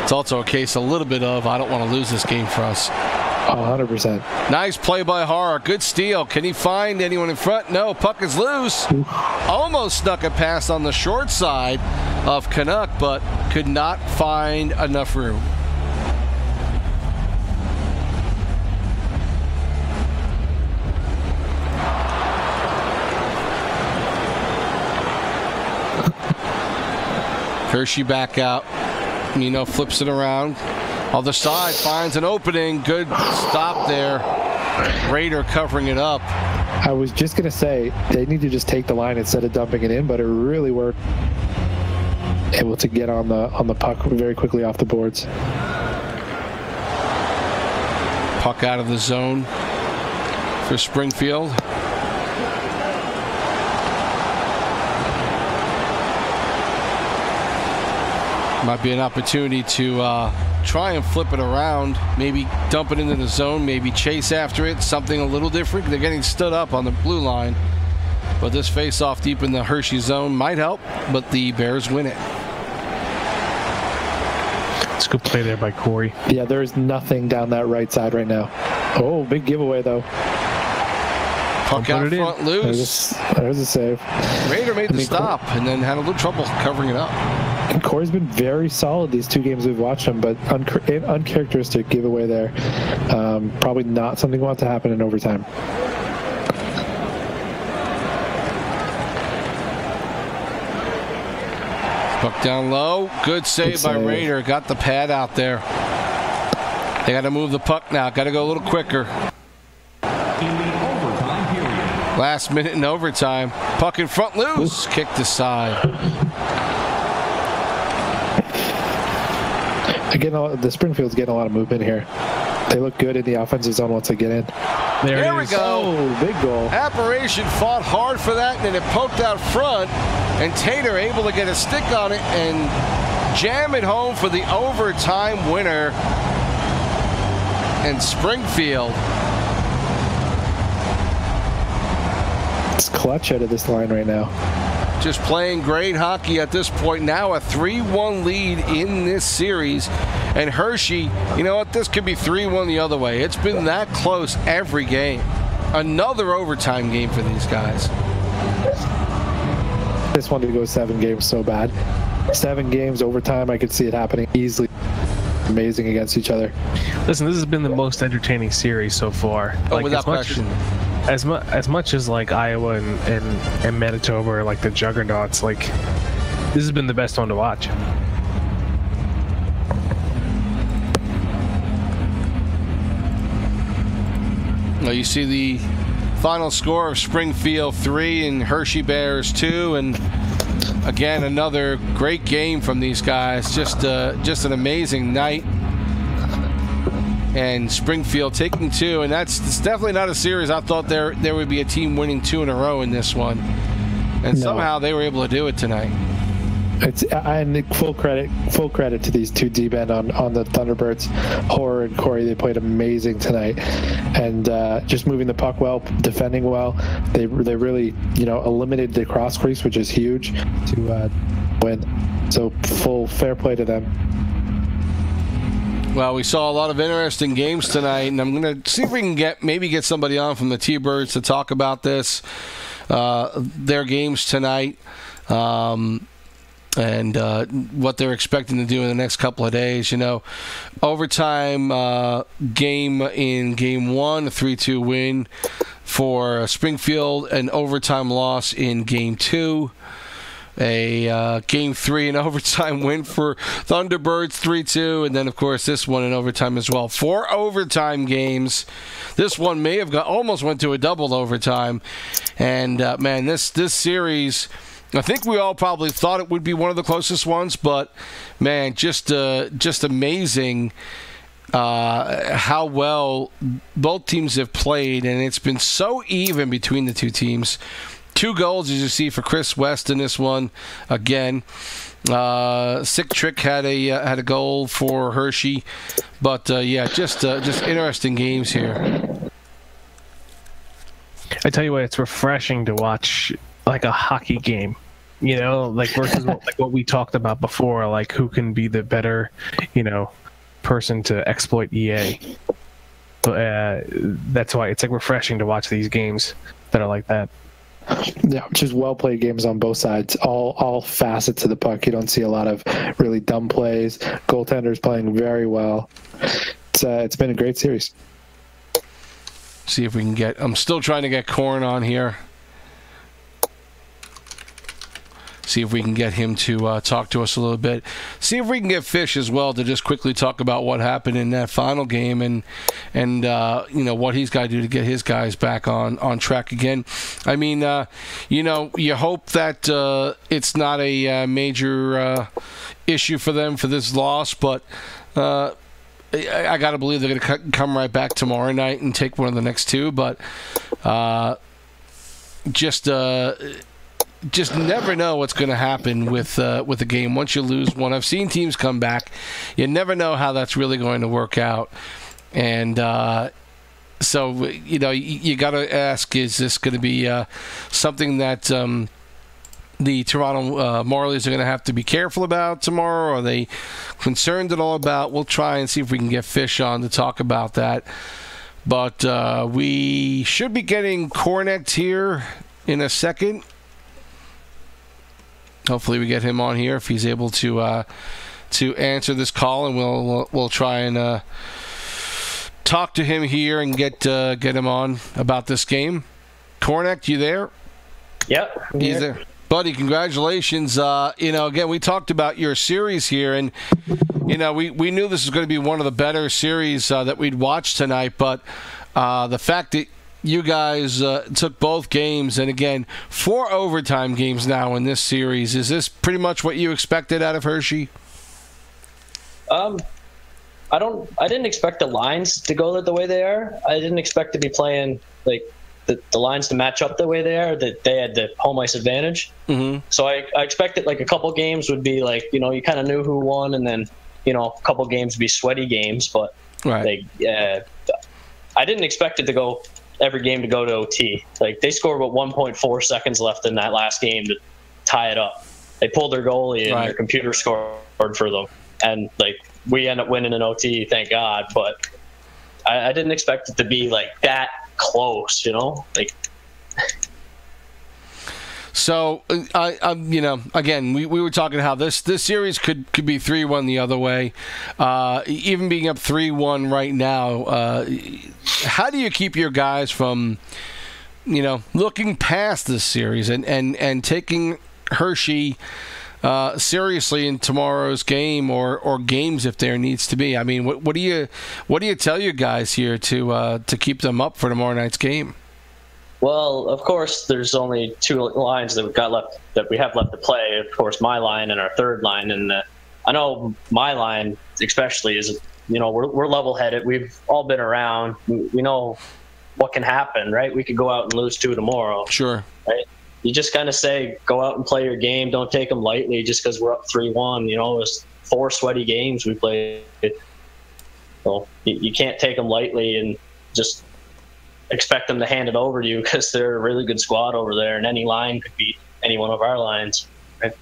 A: It's also a case a little bit of I don't want to lose this game for us.
B: 100%.
A: Nice play by Hara. Good steal. Can he find anyone in front? No. Puck is loose. Almost snuck a pass on the short side of Canuck, but could not find enough room. Hershey back out. Nino flips it around. Other side finds an opening. Good stop there. Raider covering it up.
B: I was just going to say, they need to just take the line instead of dumping it in, but it really worked. Able to get on the puck very quickly off the boards.
A: Puck out of the zone for Springfield. Might be an opportunity to try and flip it around, maybe dump it into the zone, maybe chase after it, something a little different. They're getting stood up on the blue line, but this face-off deep in the Hershey zone might help, but the Bears win it.
C: It's a good play there by Corey.
B: Yeah, there's nothing down that right side right now. Oh, big giveaway, though.
A: Puck out front loose.
B: There's a save.
A: Raider made the stop and then had a little trouble covering it up.
B: And Corey's been very solid these two games we've watched him, but uncharacteristic giveaway there. Probably not something we want to happen in overtime.
A: Puck down low. Good save by Raider. Got the pad out there. They got to move the puck now. Got to go a little quicker. Last minute in overtime. Puck in front loose. Kicked aside.
B: Again, the Springfield's getting a lot of movement here. They look good in the offensive zone once they get in.
A: There we go.
B: Oh, big goal.
A: Apparition fought hard for that, and then it poked out front. And Tater able to get a stick on it and jam it home for the overtime winner. And Springfield.
B: It's clutch out of this line right now.
A: Just playing great hockey at this point. Now a 3-1 lead in this series. And Hershey, you know what? This could be 3-1 the other way. It's been that close every game. Another overtime game for these guys.
B: This one to go 7 games so bad. 7 games overtime, I could see it happening easily. Amazing against each other.
C: Listen, this has been the most entertaining series so far.
A: Oh, without question.
C: As much as like Iowa and Manitoba are like the juggernauts, like this has been the best one to watch.
A: Well, you see the final score of Springfield 3 and Hershey Bears 2, and again another great game from these guys. Just an amazing night. And Springfield taking 2, and it's definitely not a series I thought there would be a team winning 2 in a row in this one, and somehow they were able to do it tonight.
B: And full credit to these two D-men on the Thunderbirds. Horror and Corey, they played amazing tonight, and just moving the puck well, defending well. They really eliminated the cross crease, which is huge to win. So full fair play to them.
A: Well, we saw a lot of interesting games tonight, and I'm going to see if we can get somebody on from the T-Birds to talk about this, their games tonight, and what they're expecting to do in the next couple of days. Overtime game in Game 1, a 3-2 win for Springfield, an overtime loss in Game 2. A Game 3 an overtime win for Thunderbirds, 3-2, and then of course this one in overtime as well. 4 overtime games. This one may have almost went to a double overtime, and man, this series, I think we all probably thought it would be one of the closest ones, but man, just amazing how well both teams have played, and it's been so even between the two teams. 2 goals, as you see, for Chris West in this one again. Sick Trick had a goal for Hershey, but yeah, just interesting games here.
C: I tell you what, it's refreshing to watch like a hockey game, you know, like versus like what we talked about before, like who can be the better, you know, person to exploit EA. But that's why it's like refreshing to watch these games that are like that.
B: Yeah, just well played games on both sides, all facets of the puck. You don't see a lot of really dumb plays. Goaltenders playing very well. It's been a great series.
A: See if we can get. I'm still trying to get Corn on here. See if we can get him to talk to us a little bit. See if we can get Fish as well to just quickly talk about what happened in that final game and you know what he's got to do to get his guys back on track again. I mean, you know, you hope that it's not a major issue for them for this loss, but I got to believe they're going to come right back tomorrow night and take one of the next two. But just never know what's going to happen with the game once you lose one. I've seen teams come back. You never know how that's really going to work out. And so, you know, you got to ask, is this going to be something that the Toronto Marlies are going to have to be careful about tomorrow? Are they concerned at all about? We'll try and see if we can get Fish on to talk about that. But we should be getting Cornet here in a second. Hopefully we get him on here if he's able to answer this call, and we'll try and talk to him here and get him on about this game. Cornet, you there?
J: Yep.
A: He's there. Buddy, congratulations. You know, again, we talked about your series here, and you know, we knew this was going to be one of the better series that we'd watch tonight, but the fact that you guys took both games, and again, 4 overtime games now in this series. Is this pretty much what you expected out of Hershey?
J: I didn't expect the lines to go the way they are. I didn't expect to be playing like the lines to match up the way they are. That they had the home ice advantage. Mm-hmm. So I expected like a couple games would be like, you know, you kind of knew who won, and then, you know, a couple games would be sweaty games. But right. I didn't expect it to go. Every game to go to OT. Like, they scored with 1.4 seconds left in that last game to tie it up. They pulled their goalie and their computer scored for them. And, like, we end up winning in OT, thank God. But I didn't expect it to be, like, that close, you know? Like...
A: So, you know, again, we were talking how this series could be 3-1 the other way. Even being up 3-1 right now, how do you keep your guys from, you know, looking past this series and taking Hershey seriously in tomorrow's game or games if there needs to be? I mean, what do you tell your guys here to keep them up for tomorrow night's game?
J: Well, of course, there's only 2 lines that we have left to play. Of course, my line and our third line, and I know my line especially is, you know, we're level-headed. We've all been around. We know what can happen, right? We could go out and lose 2 tomorrow.
A: Sure.
J: Right? You just kind of say, go out and play your game. Don't take them lightly just because we're up 3-1. You know, it was 4 sweaty games we played. So you can't take them lightly and just expect them to hand it over to you, because they're a really good squad over there, and any line could beat any one of our lines. Right?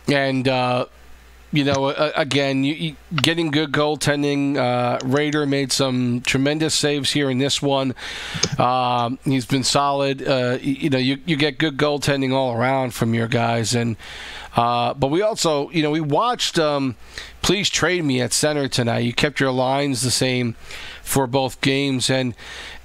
A: And you know, again, getting good goaltending. Rader made some tremendous saves here in this one. He's been solid. You know, you get good goaltending all around from your guys, and but we also, you know, we watched Please Trade Me at center tonight. You kept your lines the same for both games, and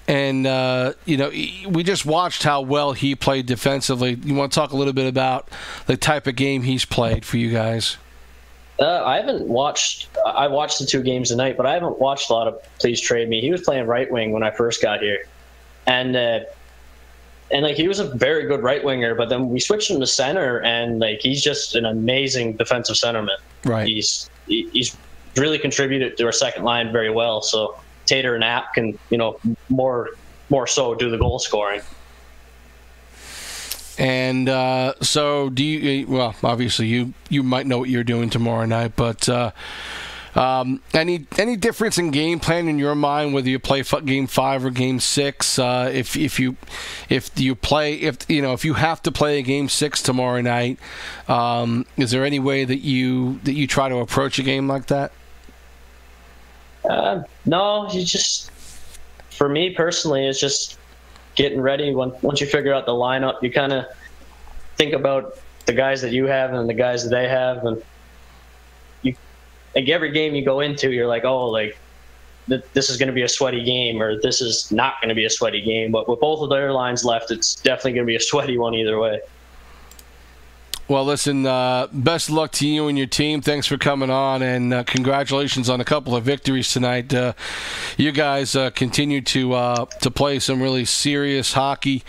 A: you know, we just watched how well he played defensively. You want to talk a little bit about the type of game he's played for you guys?
J: I watched the 2 games tonight, but I haven't watched a lot of Please Trade Me. He was playing right wing when I first got here, and like, he was a very good right winger. But then we switched him to center, and like, he's just an amazing defensive centerman. Right. He's really contributed to our second line very well. So Tater and App can, you know, more so do the goal scoring.
A: And so do you? Well, obviously you might know what you're doing tomorrow night, but any difference in game plan in your mind, whether you play Game 5 or Game 6? If you have to play a Game 6 tomorrow night, is there any way that you try to approach a game like that?
J: No, for me personally, it's just getting ready. Once you figure out the lineup, you kind of think about the guys that you have and the guys that they have, and like every game you go into, you're like, oh, like this is going to be a sweaty game, or this is not going to be a sweaty game. But with both of their lines left, it's definitely going to be a sweaty one either way.
A: Well, listen, best of luck to you and your team. Thanks for coming on, and congratulations on a couple of victories tonight. You guys continue to play some really serious hockey,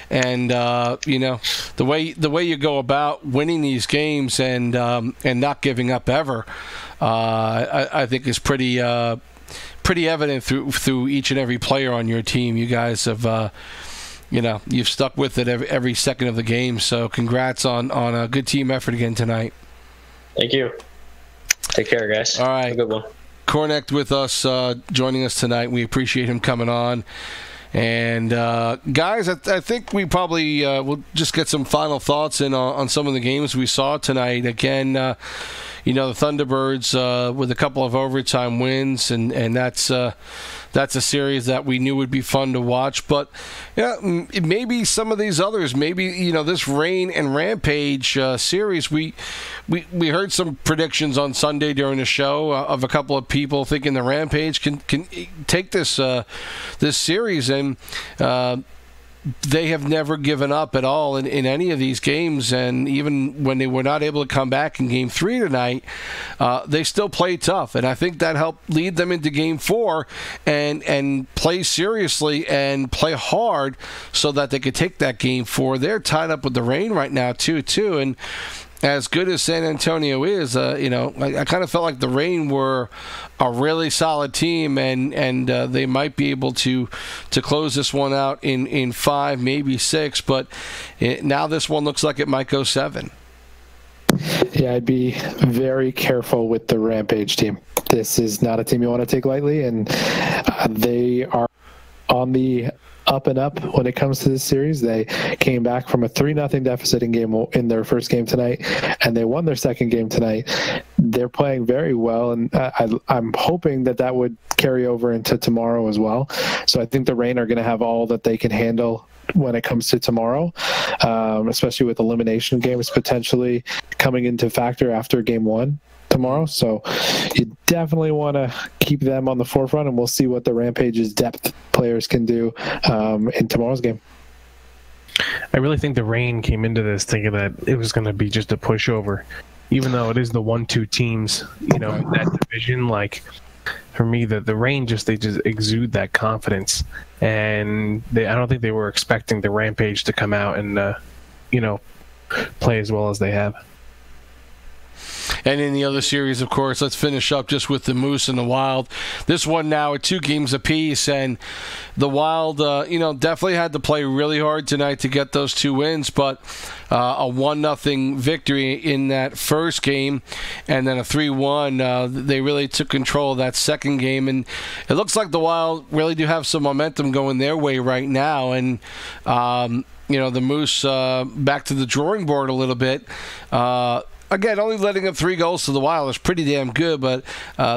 A: and the way you go about winning these games and not giving up ever, I think is pretty evident through each and every player on your team. You guys have. You've stuck with it every second of the game, so congrats on a good team effort again tonight.
J: Thank you. Take care, guys.
A: All right.
J: Have a good one.
A: Cornect with us, joining us tonight. We appreciate him coming on. And, guys, I think we probably will just get some final thoughts in on some of the games we saw tonight. Again, the Thunderbirds with a couple of overtime wins, and that's a series that we knew would be fun to watch. But maybe some of these others, maybe this Reign and Rampage series. We heard some predictions on Sunday during the show of a couple of people thinking the Rampage can take this series, and they have never given up at all in any of these games. And even when they were not able to come back in Game 3 tonight, they still played tough. And I think that helped lead them into Game 4 and play seriously and play hard so that they could take that Game 4. They're tied up with the Reign right now, 2-2. And as good as San Antonio is, I kind of felt like the Reign were a really solid team, and they might be able to close this one out in 5, maybe 6. But now this one looks like it might go 7.
B: Yeah, I'd be very careful with the Rampage team. This is not a team you want to take lightly, and they are on the up and up when it comes to this series. They came back from a 3-0 deficit in their first game tonight, and they won their second game tonight. They're playing very well, and I'm hoping that would carry over into tomorrow as well. So I think the Reign are going to have all that they can handle when it comes to tomorrow, especially with elimination games potentially coming into factor after Game 1 tomorrow. So you definitely want to keep them on the forefront, and we'll see what the Rampage's depth players can do in tomorrow's game.
C: I really think the Reign came into this thinking that it was going to be just a pushover, even though it is the 1-2 teams, in that division. Like, for me, the Reign they just exude that confidence, and I don't think they were expecting the Rampage to come out and play as well as they have.
A: And in the other series, of course, let's finish up just with the Moose and the Wild. This one now at 2 games apiece, and the Wild, definitely had to play really hard tonight to get those 2 wins, but a 1-0 victory in that first game, and then a 3-1. They really took control of that second game, and it looks like the Wild really do have some momentum going their way right now, and the Moose back to the drawing board a little bit. Again, only letting up 3 goals to the Wild is pretty damn good, but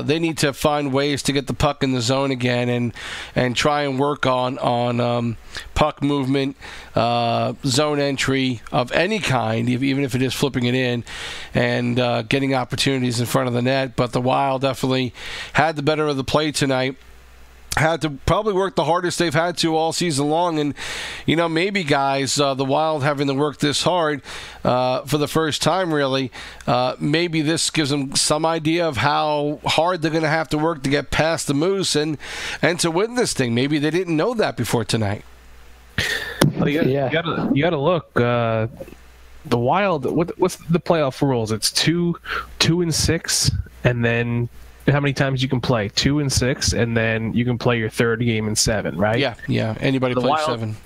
A: they need to find ways to get the puck in the zone again and try and work on puck movement, zone entry of any kind, even if it is flipping it in, and getting opportunities in front of the net. But the Wild definitely had the better of the play tonight. Had to probably work the hardest they've had to all season long, and maybe guys, the Wild having to work this hard for the first time, really, maybe this gives them some idea of how hard they're going to have to work to get past the Moose and to win this thing. Maybe they didn't know that before tonight.
C: Well, you gotta look. The Wild. What's the playoff rules? It's 2-6, and then how many times you can play? 2 and 6, and then you can play your third game in 7, right?
A: Yeah. Anybody plays 7.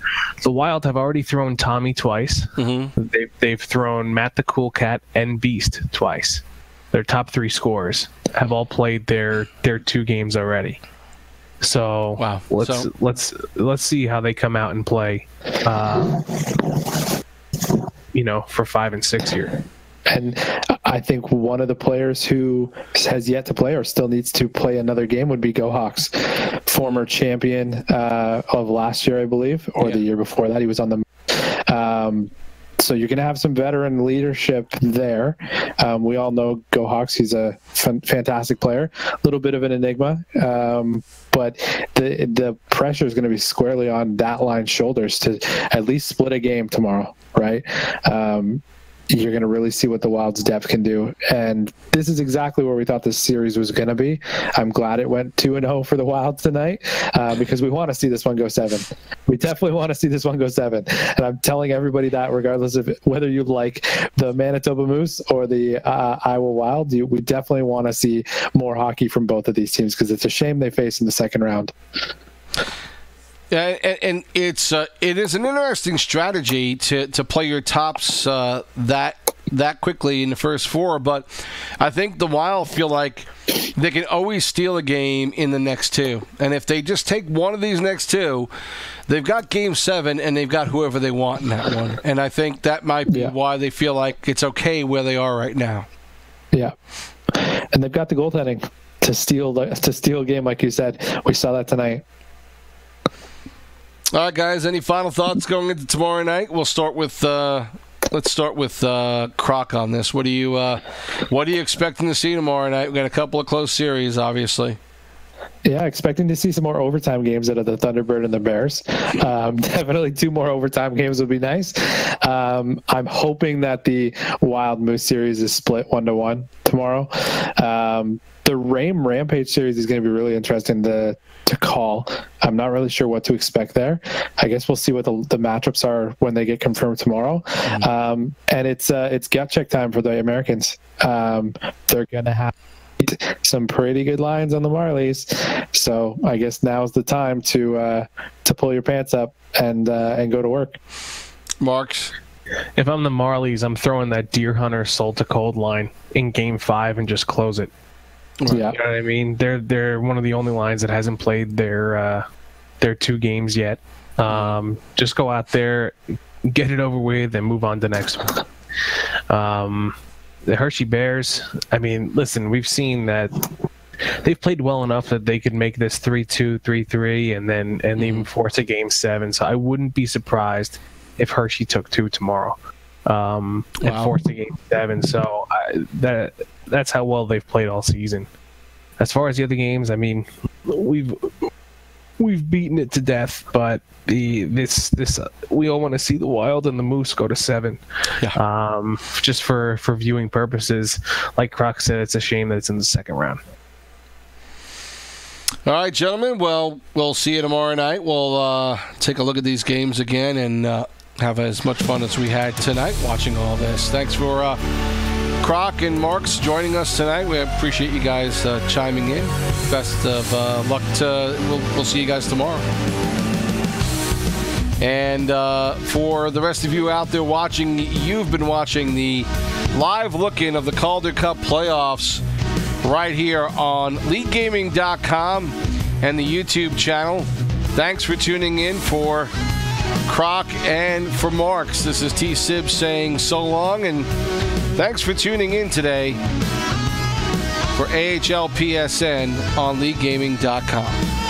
C: The Wild have already thrown Tommy twice.
A: Mm-hmm.
C: They've thrown Matt the Cool Cat and Beast twice. Their top 3 scorers have all played their 2 games already. So
A: wow.
C: Let's see how they come out and play. For 5 and 6 here.
B: And I think one of the players who has yet to play or still needs to play another game would be Go Hawks, former champion of last year, I believe, or the year before that. He was on the. So you're going to have some veteran leadership there. We all know Go Hawks. He's a fantastic player, a little bit of an enigma. But the pressure is going to be squarely on that line's shoulders to at least split a game tomorrow, right? You're going to really see what the Wild's depth can do. And this is exactly where we thought this series was going to be. I'm glad it went 2-0 for the Wild tonight because we want to see this one go 7. We definitely want to see this one go 7. And I'm telling everybody that regardless of whether you like the Manitoba Moose or the Iowa Wild, we definitely want to see more hockey from both of these teams because it's a shame they face in the second round.
A: Yeah, and it is an interesting strategy to play your tops that quickly in the first 4, but I think the Wild feel like they can always steal a game in the next 2. And if they just take one of these next 2, they've got Game 7 and they've got whoever they want in that one. And I think that might be why they feel like it's okay where they are right now.
B: Yeah, and they've got the goaltending to steal a game, like you said. We saw that tonight.
A: All right, guys. Any final thoughts going into tomorrow night? We'll start with let's start with Krok on this. What are you expecting to see tomorrow night? We've got a couple of close series, obviously.
B: Yeah, expecting to see some more overtime games out of the Thunderbird and the Bears. Definitely 2 more overtime games would be nice. I'm hoping that the Wild Moose series is split 1-1 tomorrow. The Rampage series is going to be really interesting to call. I'm not really sure what to expect there. I guess we'll see what the matchups are when they get confirmed tomorrow. And it's gut check time for the Americans. They're going to have some pretty good lines on the Marlies, so I guess now's the time to pull your pants up and go to work.
A: Markz,
C: if I'm the Marlies, I'm throwing that Deer Hunter Sold to Cold line in Game 5 and just close it.
B: Yeah,
C: you know what I mean. They're one of the only lines that hasn't played their 2 games yet. Just go out there, get it over with, and move on to the next one. The Hershey Bears, I mean, listen, we've seen that they've played well enough that they could make this 3-2, 3-3, and even force a Game 7. So I wouldn't be surprised if Hershey took 2 tomorrow and forced a Game 7. So that's how well they've played all season. As far as the other games, I mean, we've beaten it to death, but we all want to see the Wild and the Moose go to 7.
A: Yeah.
C: Just for viewing purposes. Like Krok said, it's a shame that it's in the second round.
A: All right, gentlemen. Well, we'll see you tomorrow night. We'll take a look at these games again and have as much fun as we had tonight watching all this. Thanks for Krok and Markz joining us tonight. We appreciate you guys chiming in. Best of luck we'll see you guys tomorrow. And for the rest of you out there watching, you've been watching the live look-in of the Calder Cup playoffs right here on LeagueGaming.com and the YouTube channel. Thanks for tuning in for Krok and for Markz. This is TSibs saying so long, and thanks for tuning in today for AHLPSN on LeagueGaming.com.